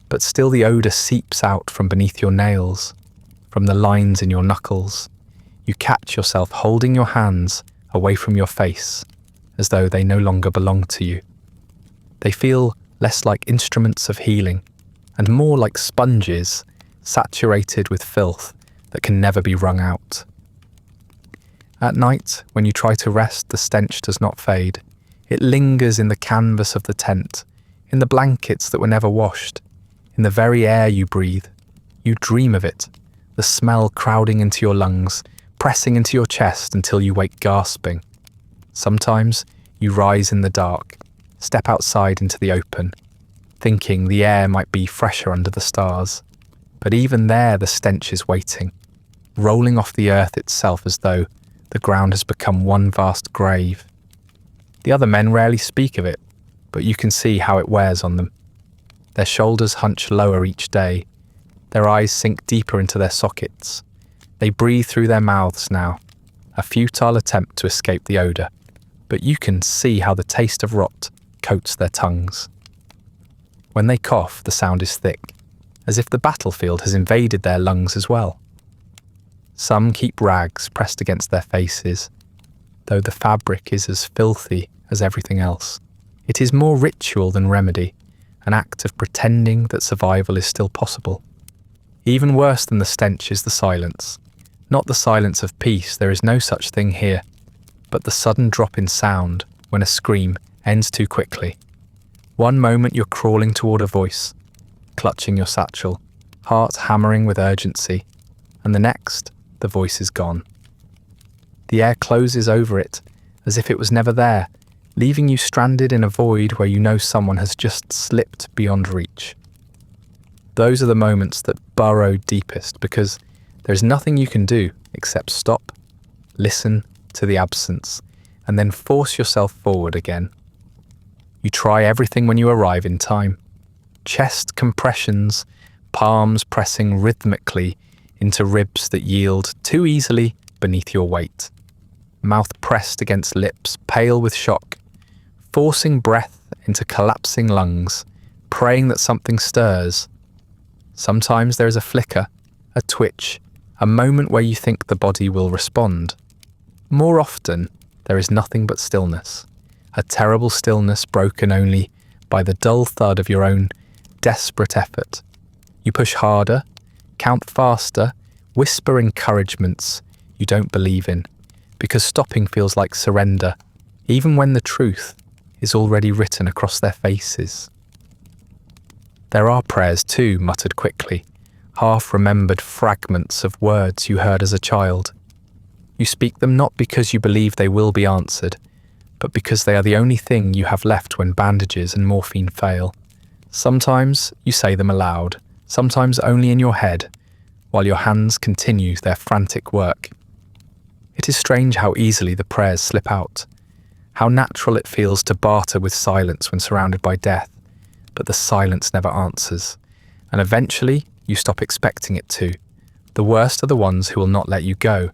but still the odour seeps out from beneath your nails, from the lines in your knuckles. You catch yourself holding your hands away from your face, as though they no longer belong to you. They feel less like instruments of healing, and more like sponges, saturated with filth that can never be wrung out. At night, when you try to rest, the stench does not fade. It lingers in the canvas of the tent, in the blankets that were never washed, in the very air you breathe. You dream of it, the smell crowding into your lungs, pressing into your chest until you wake gasping. Sometimes you rise in the dark, step outside into the open, thinking the air might be fresher under the stars. But even there the stench is waiting, rolling off the earth itself as though the ground has become one vast grave. The other men rarely speak of it, but you can see how it wears on them. Their shoulders hunch lower each day. Their eyes sink deeper into their sockets. They breathe through their mouths now, a futile attempt to escape the odour, but you can see how the taste of rot coats their tongues. When they cough, the sound is thick, as if the battlefield has invaded their lungs as well. Some keep rags pressed against their faces, though the fabric is as filthy as everything else. It is more ritual than remedy, an act of pretending that survival is still possible. Even worse than the stench is the silence. Not the silence of peace, there is no such thing here, but the sudden drop in sound when a scream ends too quickly. One moment you're crawling toward a voice, clutching your satchel, heart hammering with urgency, and the next, the voice is gone. The air closes over it as if it was never there, leaving you stranded in a void where you know someone has just slipped beyond reach. Those are the moments that burrow deepest because there's nothing you can do except stop, listen to the absence, and then force yourself forward again. You try everything when you arrive in time. Chest compressions, palms pressing rhythmically into ribs that yield too easily beneath your weight. Mouth pressed against lips, pale with shock, forcing breath into collapsing lungs, praying that something stirs. Sometimes there is a flicker, a twitch, a moment where you think the body will respond. More often, there is nothing but stillness, a terrible stillness broken only by the dull thud of your own desperate effort. You push harder, count faster, whisper encouragements you don't believe in, because stopping feels like surrender, even when the truth is already written across their faces. There are prayers too, muttered quickly, half-remembered fragments of words you heard as a child. You speak them not because you believe they will be answered, but because they are the only thing you have left when bandages and morphine fail. Sometimes you say them aloud, sometimes only in your head, while your hands continue their frantic work. It is strange how easily the prayers slip out, how natural it feels to barter with silence when surrounded by death, but the silence never answers, and eventually you stop expecting it to. The worst are the ones who will not let you go,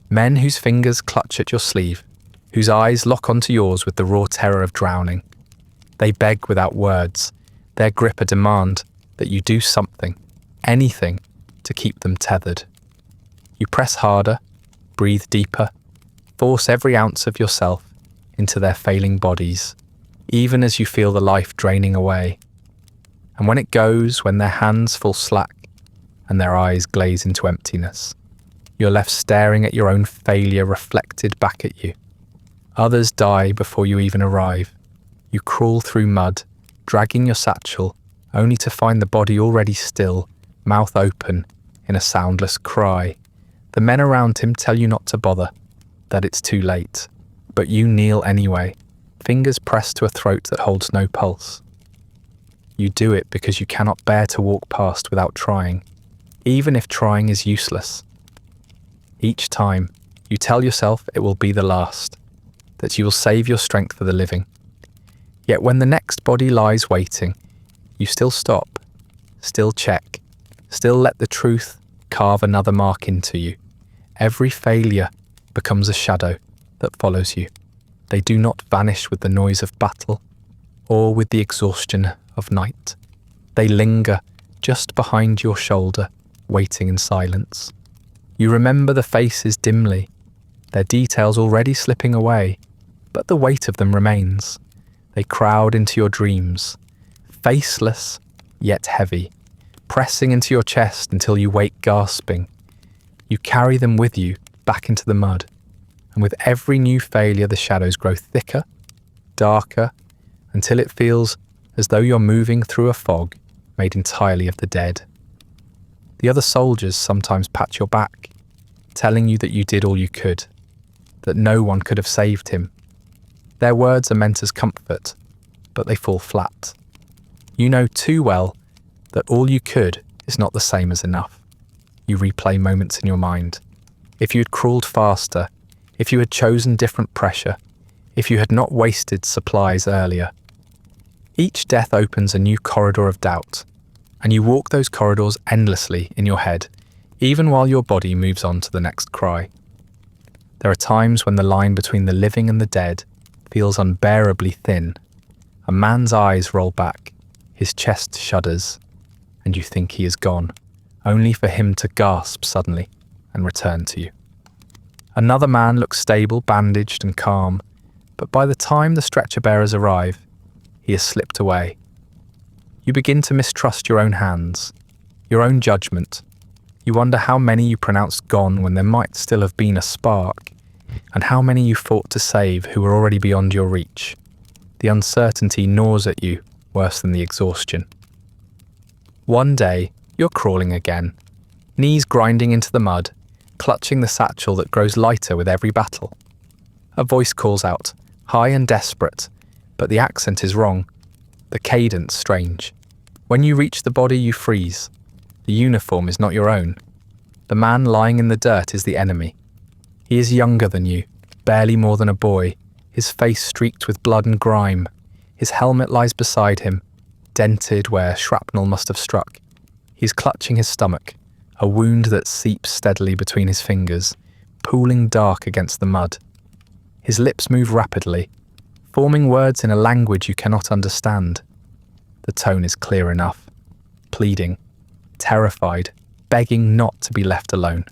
men whose fingers clutch at your sleeve, whose eyes lock onto yours with the raw terror of drowning. They beg without words, their grip a demand that you do something, anything, to keep them tethered. You press harder, breathe deeper, force every ounce of yourself into their failing bodies, even as you feel the life draining away. And when it goes, when their hands fall slack and their eyes glaze into emptiness, you're left staring at your own failure reflected back at you. Others die before you even arrive. You crawl through mud, dragging your satchel, only to find the body already still, mouth open, in a soundless cry. The men around him tell you not to bother, that it's too late. But you kneel anyway, fingers pressed to a throat that holds no pulse. You do it because you cannot bear to walk past without trying, even if trying is useless. Each time, you tell yourself it will be the last, that you will save your strength for the living. Yet when the next body lies waiting, you still stop, still check, still let the truth carve another mark into you. Every failure becomes a shadow that follows you. They do not vanish with the noise of battle or with the exhaustion of night. They linger just behind your shoulder, waiting in silence. You remember the faces dimly, their details already slipping away, but the weight of them remains. They crowd into your dreams, faceless yet heavy, pressing into your chest until you wake gasping. You carry them with you back into the mud, and with every new failure the shadows grow thicker, darker, until it feels as though you're moving through a fog made entirely of the dead. The other soldiers sometimes pat your back, telling you that you did all you could, that no one could have saved him. Their words are meant as comfort, but they fall flat. You know too well that all you could is not the same as enough. You replay moments in your mind. If you had crawled faster, if you had chosen different pressure, if you had not wasted supplies earlier. Each death opens a new corridor of doubt, and you walk those corridors endlessly in your head, even while your body moves on to the next cry. There are times when the line between the living and the dead feels unbearably thin. A man's eyes roll back, his chest shudders, and you think he is gone, only for him to gasp suddenly and return to you. Another man looks stable, bandaged and calm, but by the time the stretcher bearers arrive, he has slipped away. You begin to mistrust your own hands, your own judgment. You wonder how many you pronounced gone when there might still have been a spark, and how many you fought to save who were already beyond your reach. The uncertainty gnaws at you worse than the exhaustion. One day, you're crawling again, knees grinding into the mud, clutching the satchel that grows lighter with every battle. A voice calls out, high and desperate, but the accent is wrong, the cadence strange. When you reach the body, you freeze. The uniform is not your own. The man lying in the dirt is the enemy. He is younger than you, barely more than a boy, his face streaked with blood and grime. His helmet lies beside him, dented where shrapnel must have struck. He is clutching his stomach, a wound that seeps steadily between his fingers, pooling dark against the mud. His lips move rapidly, forming words in a language you cannot understand. The tone is clear enough, pleading, terrified, begging not to be left alone.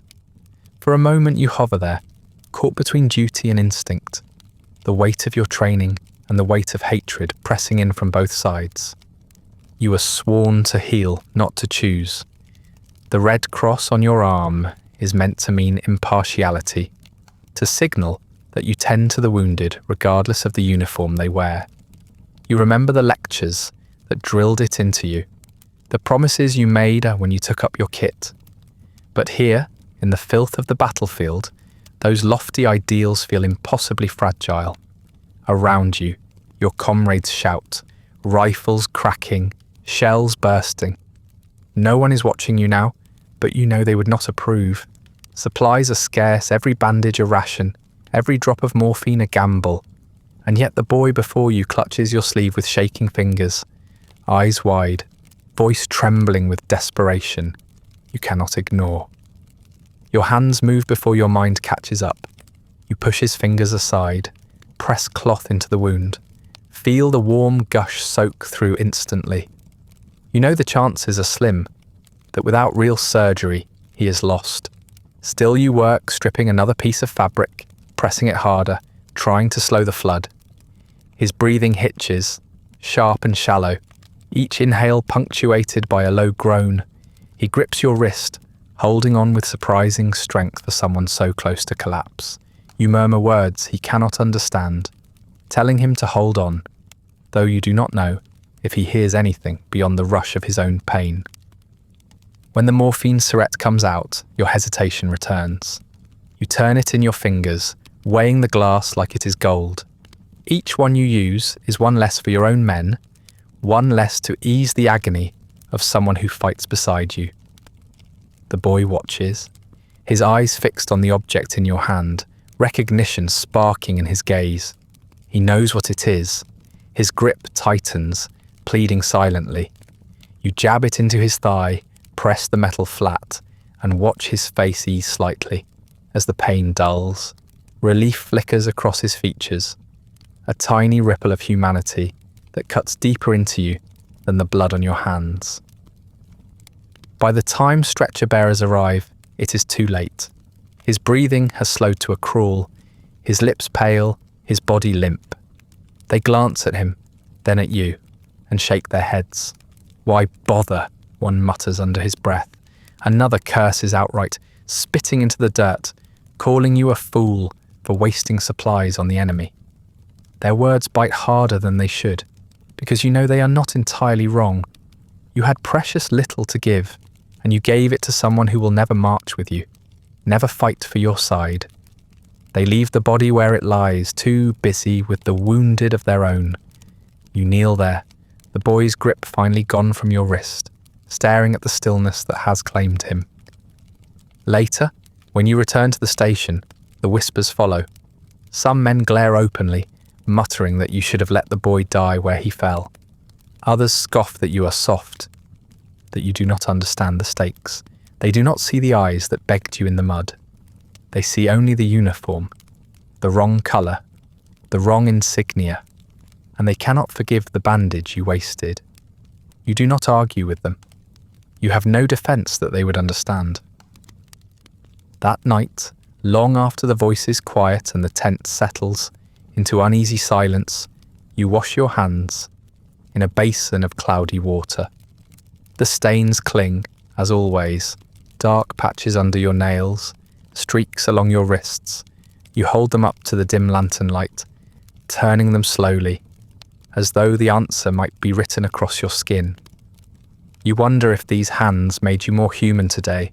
For a moment you hover there, caught between duty and instinct, the weight of your training and the weight of hatred pressing in from both sides. You are sworn to heal, not to choose. The red cross on your arm is meant to mean impartiality, to signal that you tend to the wounded regardless of the uniform they wear. You remember the lectures that drilled it into you, the promises you made when you took up your kit. But here, in the filth of the battlefield, those lofty ideals feel impossibly fragile. Around you, your comrades shout, rifles cracking, shells bursting. No one is watching you now, but you know they would not approve. Supplies are scarce, every bandage a ration, every drop of morphine a gamble. And yet the boy before you clutches your sleeve with shaking fingers, eyes wide, voice trembling with desperation. You cannot ignore. Your hands move before your mind catches up. You push his fingers aside, press cloth into the wound, feel the warm gush soak through instantly. You know the chances are slim, that without real surgery, he is lost. Still you work, stripping another piece of fabric, pressing it harder, trying to slow the flood. His breathing hitches, sharp and shallow, each inhale punctuated by a low groan. He grips your wrist, holding on with surprising strength for someone so close to collapse. You murmur words he cannot understand, telling him to hold on, though you do not know if he hears anything beyond the rush of his own pain. When the morphine syringe comes out, your hesitation returns. You turn it in your fingers, weighing the glass like it is gold. Each one you use is one less for your own men, one less to ease the agony of someone who fights beside you. The boy watches, his eyes fixed on the object in your hand, recognition sparking in his gaze. He knows what it is. His grip tightens, pleading silently. You jab it into his thigh, press the metal flat, and watch his face ease slightly. As the pain dulls, relief flickers across his features, a tiny ripple of humanity that cuts deeper into you than the blood on your hands. By the time stretcher bearers arrive, it is too late. His breathing has slowed to a crawl, his lips pale, his body limp. They glance at him, then at you, and shake their heads. Why bother? one mutters under his breath. Another curses outright, spitting into the dirt, calling you a fool for wasting supplies on the enemy. Their words bite harder than they should, because you know they are not entirely wrong. You had precious little to give, and you gave it to someone who will never march with you, never fight for your side. They leave the body where it lies, too busy with the wounded of their own. You kneel there, the boy's grip finally gone from your wrist, staring at the stillness that has claimed him. Later, when you return to the station, the whispers follow. Some men glare openly, muttering that you should have let the boy die where he fell. Others scoff that you are soft, that you do not understand the stakes. They do not see the eyes that begged you in the mud. They see only the uniform, the wrong colour, the wrong insignia, and they cannot forgive the bandage you wasted. You do not argue with them. You have no defence that they would understand. That night, long after the voices quiet and the tent settles into uneasy silence, you wash your hands in a basin of cloudy water. The stains cling, as always, dark patches under your nails, streaks along your wrists. You hold them up to the dim lantern light, turning them slowly, as though the answer might be written across your skin. You wonder if these hands made you more human today,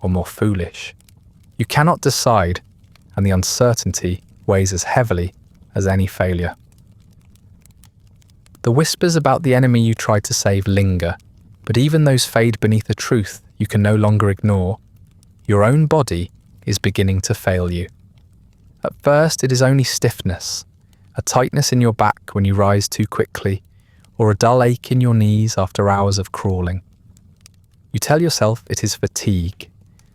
or more foolish. You cannot decide, and the uncertainty weighs as heavily as any failure. The whispers about the enemy you tried to save linger, but even those fade beneath a truth you can no longer ignore. Your own body is beginning to fail you. At first, it is only stiffness, a tightness in your back when you rise too quickly, or a dull ache in your knees after hours of crawling. You tell yourself it is fatigue,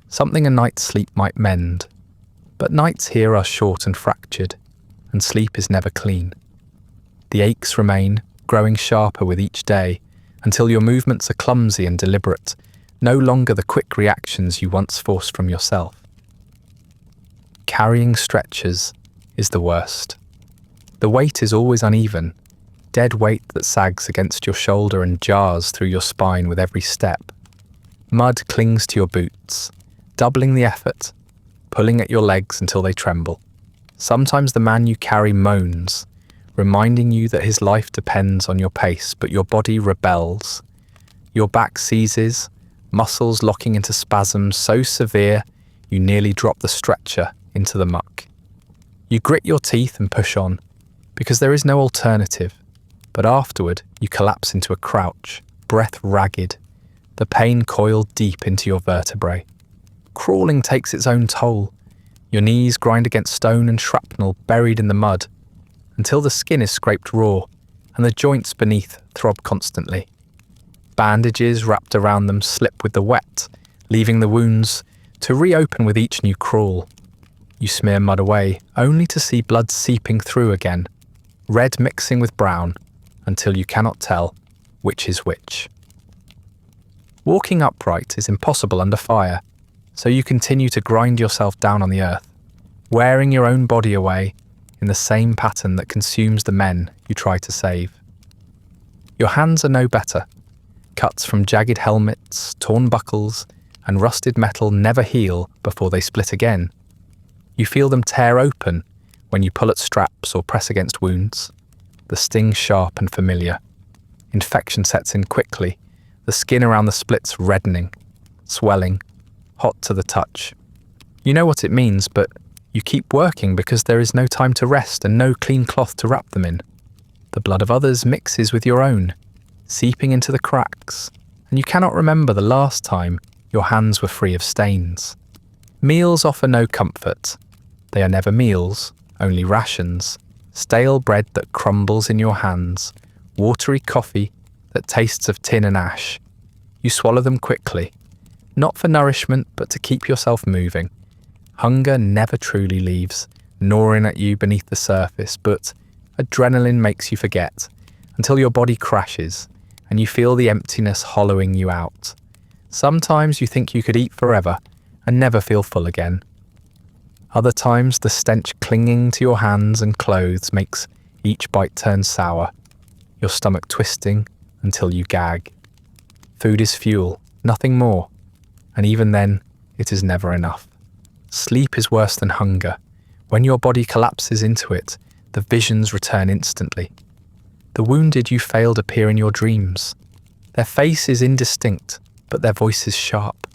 something a night's sleep might mend. But nights here are short and fractured, and sleep is never clean. The aches remain, growing sharper with each day, until your movements are clumsy and deliberate, no longer the quick reactions you once forced from yourself. Carrying stretchers is the worst. The weight is always uneven, dead weight that sags against your shoulder and jars through your spine with every step. Mud clings to your boots, doubling the effort, pulling at your legs until they tremble. Sometimes the man you carry moans, reminding you that his life depends on your pace, but your body rebels. Your back seizes, muscles locking into spasms so severe you nearly drop the stretcher into the muck. You grit your teeth and push on, because there is no alternative, but afterward you collapse into a crouch, breath ragged, the pain coiled deep into your vertebrae. Crawling takes its own toll. Your knees grind against stone and shrapnel buried in the mud, until the skin is scraped raw and the joints beneath throb constantly. Bandages wrapped around them slip with the wet, leaving the wounds to reopen with each new crawl. You smear mud away, only to see blood seeping through again, red mixing with brown, until you cannot tell which is which. Walking upright is impossible under fire, so you continue to grind yourself down on the earth, wearing your own body away in the same pattern that consumes the men you try to save. Your hands are no better. Cuts from jagged helmets, torn buckles, and rusted metal never heal before they split again. You feel them tear open when you pull at straps or press against wounds. The sting sharp and familiar. Infection sets in quickly, the skin around the splits reddening, swelling, hot to the touch. You know what it means, but you keep working because there is no time to rest and no clean cloth to wrap them in. The blood of others mixes with your own, seeping into the cracks, and you cannot remember the last time your hands were free of stains. Meals offer no comfort. They are never meals, only rations. Stale bread that crumbles in your hands, watery coffee that tastes of tin and ash. You swallow them quickly, not for nourishment but to keep yourself moving. Hunger never truly leaves, gnawing at you beneath the surface, but adrenaline makes you forget, until your body crashes and you feel the emptiness hollowing you out. Sometimes you think you could eat forever and never feel full again. Other times the stench clinging to your hands and clothes makes each bite turn sour, your stomach twisting until you gag. Food is fuel, nothing more. And even then, it is never enough. Sleep is worse than hunger. When your body collapses into it, the visions return instantly. The wounded you failed appear in your dreams. Their face is indistinct, but their voice is sharp,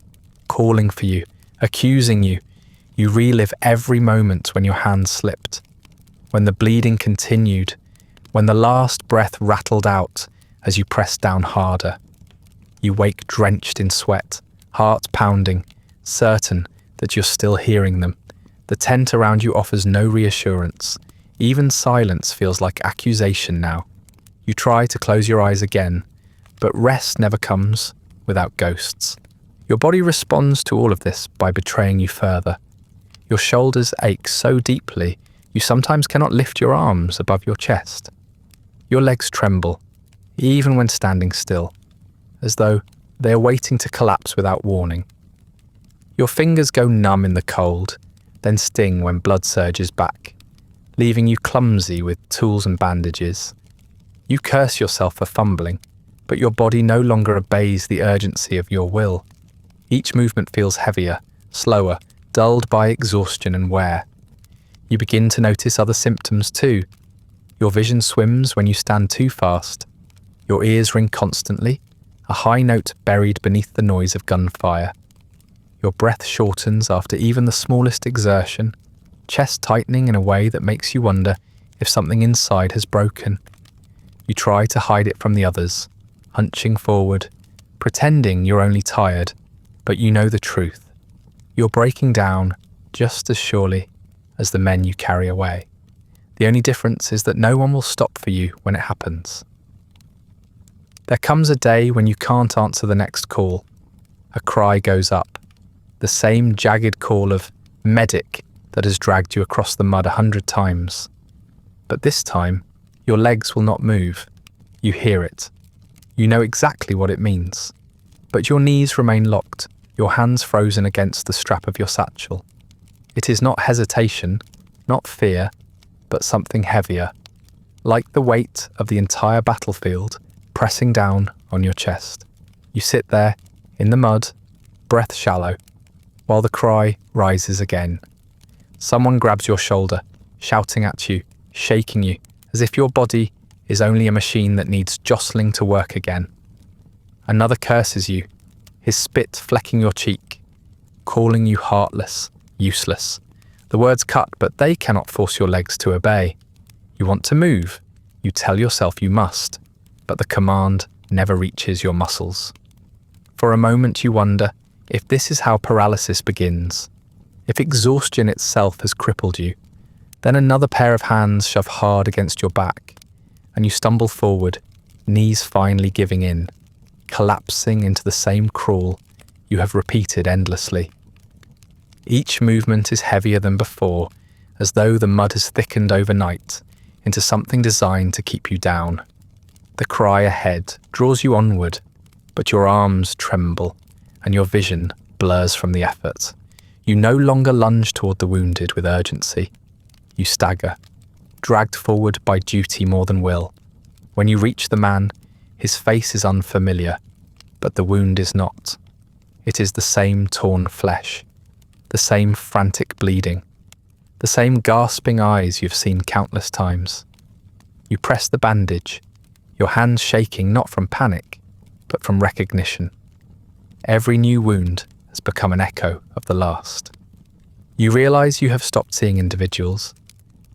calling for you, accusing you. You relive every moment when your hand slipped, when the bleeding continued, when the last breath rattled out as you pressed down harder. You wake drenched in sweat, heart pounding, certain that you're still hearing them. The tent around you offers no reassurance. Even silence feels like accusation now. You try to close your eyes again, but rest never comes without ghosts. Your body responds to all of this by betraying you further. Your shoulders ache so deeply, you sometimes cannot lift your arms above your chest. Your legs tremble, even when standing still, as though they are waiting to collapse without warning. Your fingers go numb in the cold, then sting when blood surges back, leaving you clumsy with tools and bandages. You curse yourself for fumbling, but your body no longer obeys the urgency of your will. Each movement feels heavier, slower, dulled by exhaustion and wear. You begin to notice other symptoms too. Your vision swims when you stand too fast. Your ears ring constantly, a high note buried beneath the noise of gunfire. Your breath shortens after even the smallest exertion, chest tightening in a way that makes you wonder if something inside has broken. You try to hide it from the others, hunching forward, pretending you're only tired, but you know the truth. You're breaking down just as surely as the men you carry away. The only difference is that no one will stop for you when it happens. There comes a day when you can't answer the next call. A cry goes up, the same jagged call of medic that has dragged you across the mud 100 times. But this time, your legs will not move. You hear it. You know exactly what it means. But your knees remain locked, your hands frozen against the strap of your satchel. It is not hesitation, not fear, but something heavier, like the weight of the entire battlefield pressing down on your chest. You sit there, in the mud, breath shallow, while the cry rises again. Someone grabs your shoulder, shouting at you, shaking you, as if your body is only a machine that needs jostling to work again. Another curses you, his spit flecking your cheek, calling you heartless, useless. The words cut, but they cannot force your legs to obey. You want to move. You tell yourself you must, but the command never reaches your muscles. For a moment you wonder if this is how paralysis begins. If exhaustion itself has crippled you, then another pair of hands shove hard against your back, and you stumble forward, knees finally giving in, collapsing into the same crawl you have repeated endlessly. Each movement is heavier than before, as though the mud has thickened overnight into something designed to keep you down. The cry ahead draws you onward, but your arms tremble and your vision blurs from the effort. You no longer lunge toward the wounded with urgency. You stagger, dragged forward by duty more than will. When you reach the man, his face is unfamiliar, but the wound is not. It is the same torn flesh, the same frantic bleeding, the same gasping eyes you've seen countless times. You press the bandage, your hands shaking not from panic, but from recognition. Every new wound has become an echo of the last. You realize you have stopped seeing individuals.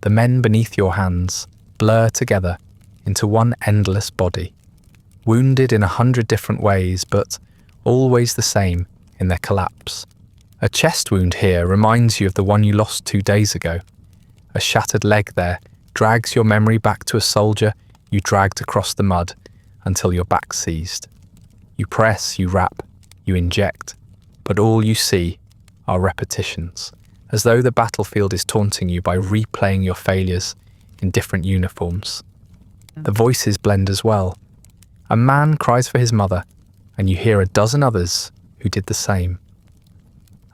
The men beneath your hands blur together into one endless body, wounded in 100 different ways, but always the same in their collapse. A chest wound here reminds you of the one you lost 2 days ago. A shattered leg there drags your memory back to a soldier you dragged across the mud until your back seized. You press, you wrap, you inject, but all you see are repetitions, as though the battlefield is taunting you by replaying your failures in different uniforms. The voices blend as well. A man cries for his mother, and you hear a dozen others who did the same.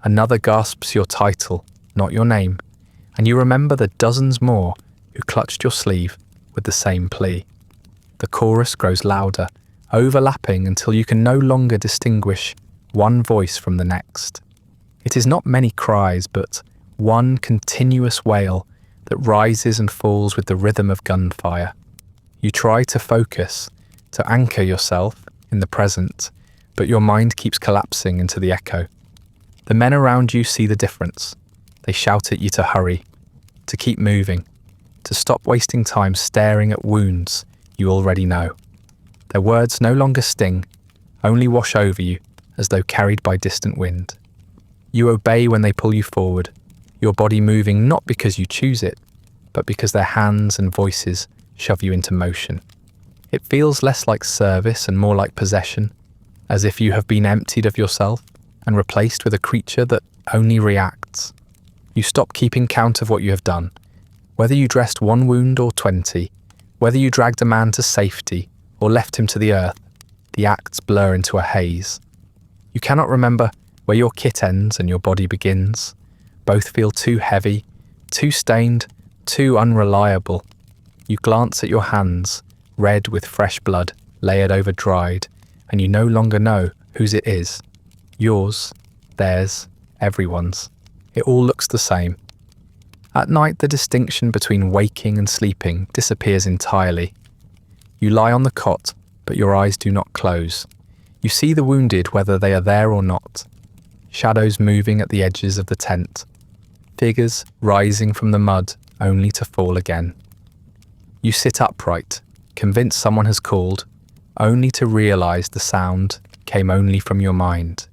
Another gasps your title, not your name, and you remember the dozens more who clutched your sleeve with the same plea. The chorus grows louder, overlapping until you can no longer distinguish one voice from the next. It is not many cries, but one continuous wail that rises and falls with the rhythm of gunfire. You try to focus, to anchor yourself in the present, but your mind keeps collapsing into the echo. The men around you see the difference. They shout at you to hurry, to keep moving, to stop wasting time staring at wounds you already know. Their words no longer sting, only wash over you as though carried by distant wind. You obey when they pull you forward, your body moving not because you choose it, but because their hands and voices shove you into motion. It feels less like service and more like possession, as if you have been emptied of yourself and replaced with a creature that only reacts. You stop keeping count of what you have done, whether you dressed 1 wound or 20, whether you dragged a man to safety or left him to the earth. The acts blur into a haze. You cannot remember where your kit ends and your body begins. Both feel too heavy, too stained, too unreliable. You glance at your hands, red with fresh blood, layered over dried, and you no longer know whose it is. Yours, theirs, everyone's. It all looks the same. At night, the distinction between waking and sleeping disappears entirely. You lie on the cot, but your eyes do not close. You see the wounded whether they are there or not. Shadows moving at the edges of the tent. Figures rising from the mud only to fall again. You sit upright, convinced someone has called, only to realize the sound came only from your mind.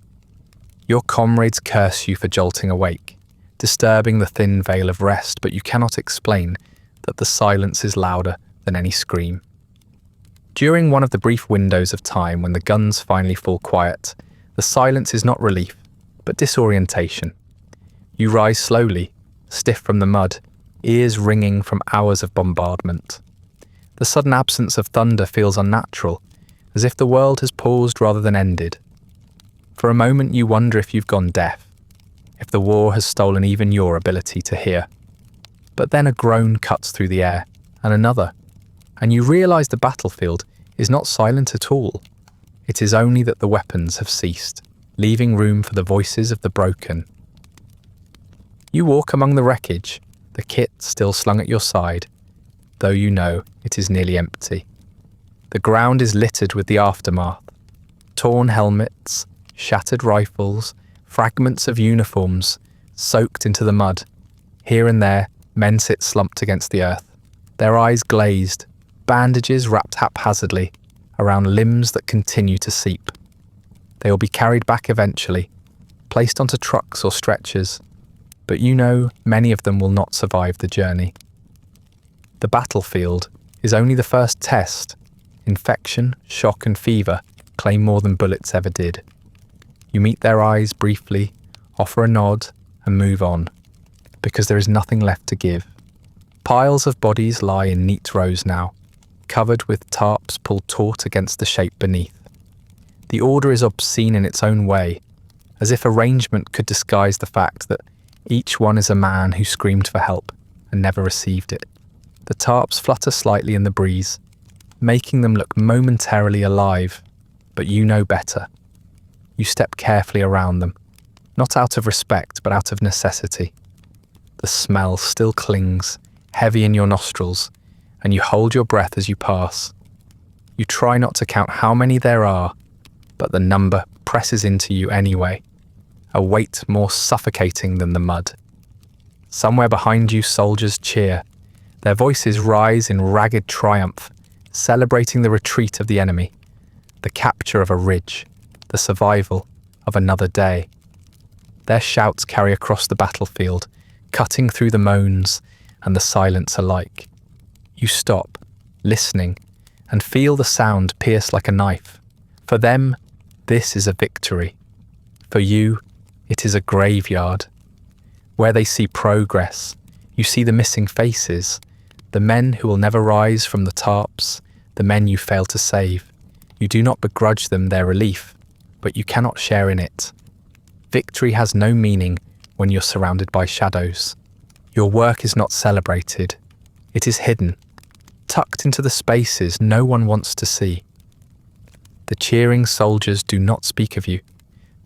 Your comrades curse you for jolting awake, disturbing the thin veil of rest, but you cannot explain that the silence is louder than any scream. During one of the brief windows of time when the guns finally fall quiet, the silence is not relief, but disorientation. You rise slowly, stiff from the mud, ears ringing from hours of bombardment. The sudden absence of thunder feels unnatural, as if the world has paused rather than ended. For a moment you wonder if you've gone deaf, if the war has stolen even your ability to hear. But then a groan cuts through the air, and another, and you realize the battlefield is not silent at all. It is only that the weapons have ceased, leaving room for the voices of the broken. You walk among the wreckage, the kit still slung at your side, though you know it is nearly empty. The ground is littered with the aftermath. Torn helmets, shattered rifles, fragments of uniforms, soaked into the mud. Here and there, men sit slumped against the earth, their eyes glazed, bandages wrapped haphazardly around limbs that continue to seep. They will be carried back eventually, placed onto trucks or stretchers, but you know many of them will not survive the journey. The battlefield is only the first test. Infection, shock and fever claim more than bullets ever did. You meet their eyes briefly, offer a nod and move on, because there is nothing left to give. Piles of bodies lie in neat rows now, covered with tarps pulled taut against the shape beneath. The order is obscene in its own way, as if arrangement could disguise the fact that each one is a man who screamed for help and never received it. The tarps flutter slightly in the breeze, making them look momentarily alive, but you know better. You step carefully around them, not out of respect but out of necessity. The smell still clings, heavy in your nostrils, and you hold your breath as you pass. You try not to count how many there are, but the number presses into you anyway, a weight more suffocating than the mud. Somewhere behind you soldiers cheer. Their voices rise in ragged triumph, celebrating the retreat of the enemy, the capture of a ridge, the survival of another day. Their shouts carry across the battlefield, cutting through the moans and the silence alike. You stop, listening, and feel the sound pierce like a knife. For them, this is a victory. For you, it is a graveyard. Where they see progress, you see the missing faces, the men who will never rise from the tarps, the men you fail to save. You do not begrudge them their relief, but you cannot share in it. Victory has no meaning when you're surrounded by shadows. Your work is not celebrated. It is hidden, tucked into the spaces no one wants to see. The cheering soldiers do not speak of you,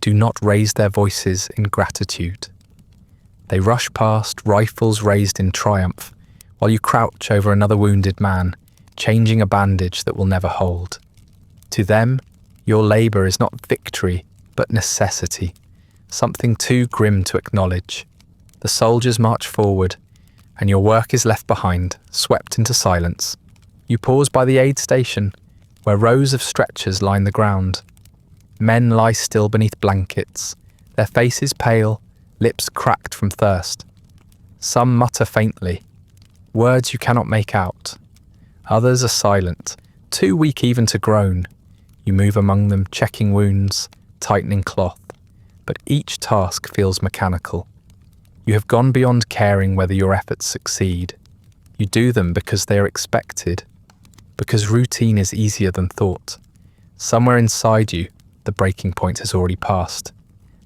do not raise their voices in gratitude. They rush past, rifles raised in triumph, while you crouch over another wounded man, changing a bandage that will never hold. To them, your labour is not victory, but necessity, something too grim to acknowledge. The soldiers march forward, and your work is left behind, swept into silence. You pause by the aid station, where rows of stretchers line the ground. Men lie still beneath blankets, their faces pale, lips cracked from thirst. Some mutter faintly, words you cannot make out. Others are silent, too weak even to groan. You move among them, checking wounds, tightening cloth, but each task feels mechanical. You have gone beyond caring whether your efforts succeed. You do them because they are expected, because routine is easier than thought. Somewhere inside you, the breaking point has already passed,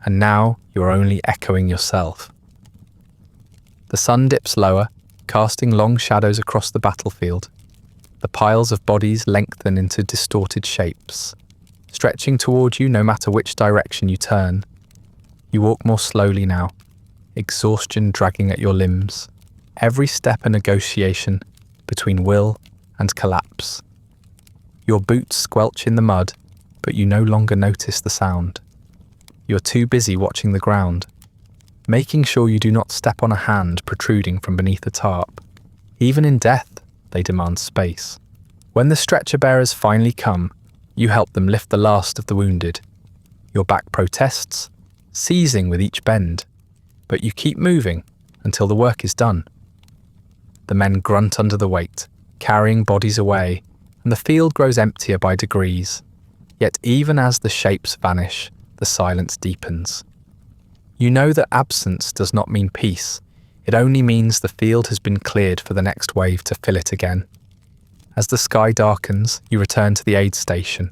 and now you are only echoing yourself. The sun dips lower, casting long shadows across the battlefield. The piles of bodies lengthen into distorted shapes, stretching toward you no matter which direction you turn. You walk more slowly now, exhaustion dragging at your limbs, every step a negotiation between will and collapse. Your boots squelch in the mud, but you no longer notice the sound. You're too busy watching the ground, making sure you do not step on a hand protruding from beneath a tarp. Even in death, they demand space. When the stretcher bearers finally come, you help them lift the last of the wounded. Your back protests, seizing with each bend, but you keep moving until the work is done. The men grunt under the weight, carrying bodies away, and the field grows emptier by degrees. Yet even as the shapes vanish, the silence deepens. You know that absence does not mean peace. It only means the field has been cleared for the next wave to fill it again. As the sky darkens, you return to the aid station.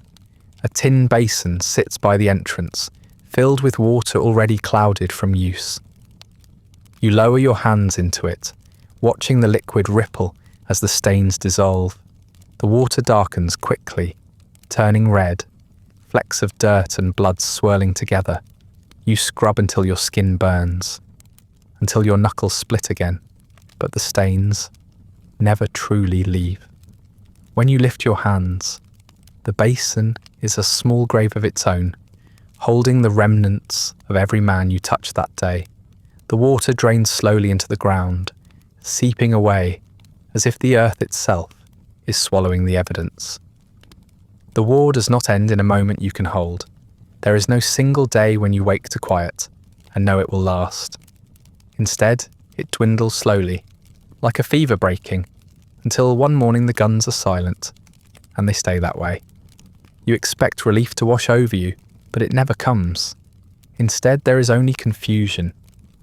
A tin basin sits by the entrance, filled with water already clouded from use. You lower your hands into it, watching the liquid ripple as the stains dissolve. The water darkens quickly, turning red, flecks of dirt and blood swirling together. You scrub until your skin burns, until your knuckles split again, but the stains never truly leave. When you lift your hands, the basin is a small grave of its own, holding the remnants of every man you touched that day. The water drains slowly into the ground, seeping away as if the earth itself is swallowing the evidence. The war does not end in a moment you can hold. There is no single day when you wake to quiet and know it will last. Instead, it dwindles slowly, like a fever breaking, until one morning the guns are silent, and they stay that way. You expect relief to wash over you, but it never comes. Instead, there is only confusion,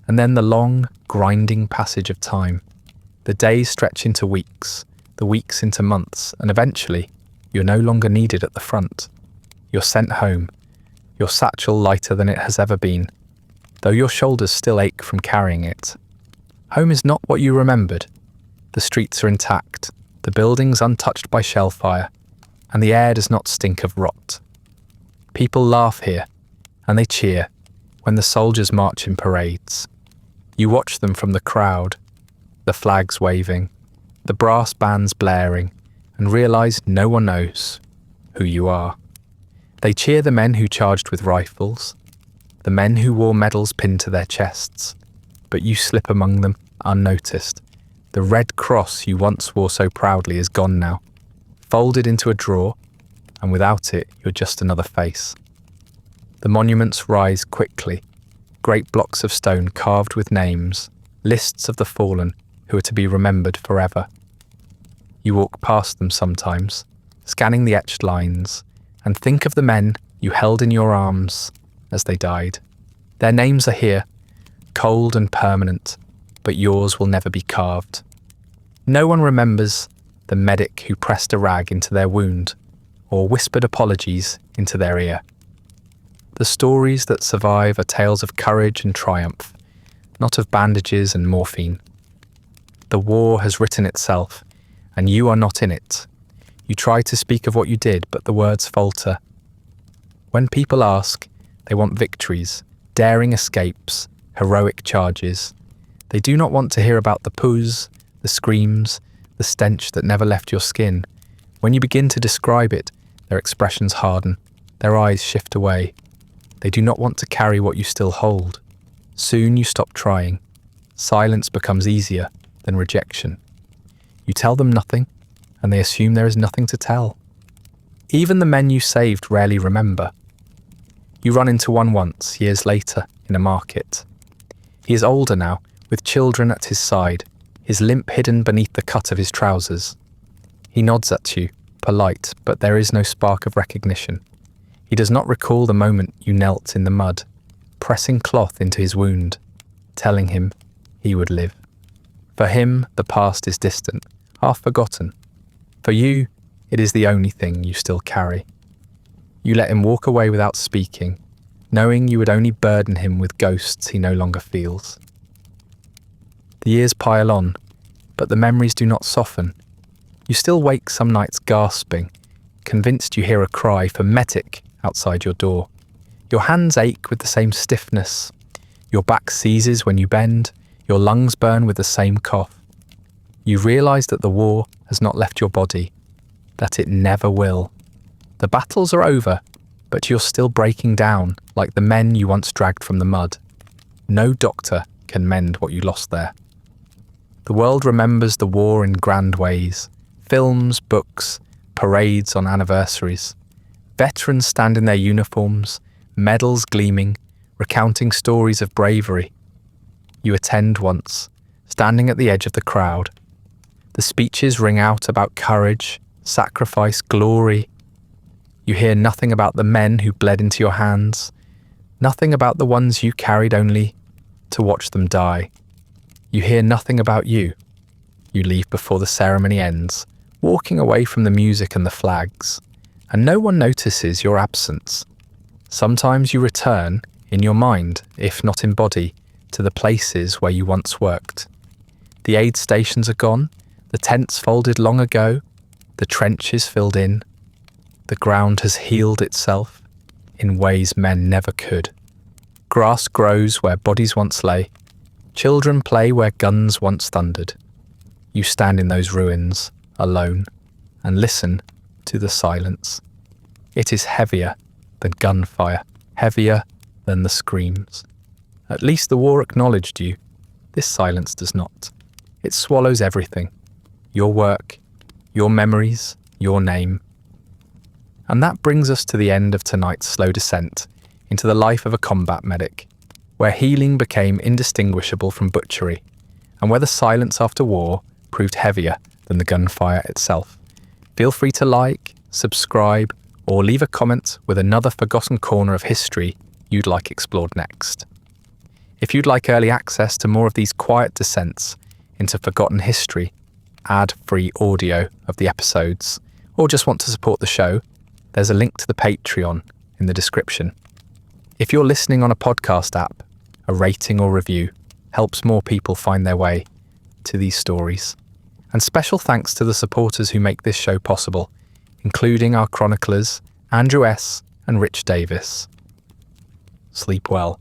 and then the long, grinding passage of time. The days stretch into weeks, the weeks into months, and eventually, you're no longer needed at the front. You're sent home, your satchel lighter than it has ever been, though your shoulders still ache from carrying it. Home is not what you remembered. The streets are intact, the buildings untouched by shell fire, and the air does not stink of rot. People laugh here, and they cheer when the soldiers march in parades. You watch them from the crowd, the flags waving, the brass bands blaring, and realise no one knows who you are. They cheer the men who charged with rifles, the men who wore medals pinned to their chests, but you slip among them unnoticed. The red cross you once wore so proudly is gone now, folded into a drawer, and without it, you're just another face. The monuments rise quickly, great blocks of stone carved with names, lists of the fallen who are to be remembered forever. You walk past them sometimes, scanning the etched lines, and think of the men you held in your arms as they died. Their names are here, cold and permanent, but yours will never be carved. No one remembers the medic who pressed a rag into their wound or whispered apologies into their ear. The stories that survive are tales of courage and triumph, not of bandages and morphine. The war has written itself, and you are not in it. You try to speak of what you did, but the words falter, When people ask, they want victories, daring escapes, heroic charges. They do not want to hear about the poos, the screams, the stench that never left your skin. When you begin to describe it, their expressions harden, their eyes shift away. They do not want to carry what you still hold. Soon you stop trying. Silence becomes easier than rejection. You tell them nothing, and they assume there is nothing to tell. Even the men you saved rarely remember. You run into one once, years later, in a market. He is older now, with children at his side, his limp hidden beneath the cut of his trousers. He nods at you, polite, but there is no spark of recognition. He does not recall the moment you knelt in the mud, pressing cloth into his wound, telling him he would live. For him, the past is distant, half forgotten. For you, it is the only thing you still carry. You let him walk away without speaking, knowing you would only burden him with ghosts he no longer feels. The years pile on, but the memories do not soften. You still wake some nights gasping, convinced you hear a cry for medic outside your door. Your hands ache with the same stiffness. Your back seizes when you bend. Your lungs burn with the same cough. You realise that the war has not left your body, that it never will. The battles are over, but you're still breaking down like the men you once dragged from the mud. No doctor can mend what you lost there. The world remembers the war in grand ways. Films, books, parades on anniversaries. Veterans stand in their uniforms, medals gleaming, recounting stories of bravery. You attend once, standing at the edge of the crowd. The speeches ring out about courage, sacrifice, glory. You hear nothing about the men who bled into your hands, nothing about the ones you carried only to watch them die. You hear nothing about you. You leave before the ceremony ends, walking away from the music and the flags, and no one notices your absence. Sometimes you return, in your mind, if not in body, to the places where you once worked. The aid stations are gone, the tents folded long ago, the trenches filled in. The ground has healed itself in ways men never could. Grass grows where bodies once lay. Children play where guns once thundered. You stand in those ruins, alone, and listen to the silence. It is heavier than gunfire, heavier than the screams. At least the war acknowledged you. This silence does not. It swallows everything. Your work, your memories, your name. And that brings us to the end of tonight's slow descent into the life of a combat medic, where healing became indistinguishable from butchery, and where the silence after war proved heavier than the gunfire itself. Feel free to like, subscribe, or leave a comment with another forgotten corner of history you'd like explored next. If you'd like early access to more of these quiet descents into forgotten history, ad-free audio of the episodes, or just want to support the show, there's a link to the Patreon in the description. If you're listening on a podcast app, a rating or review helps more people find their way to these stories. And special thanks to the supporters who make this show possible, including our chroniclers, Andrew S. and Rich Davis. Sleep well.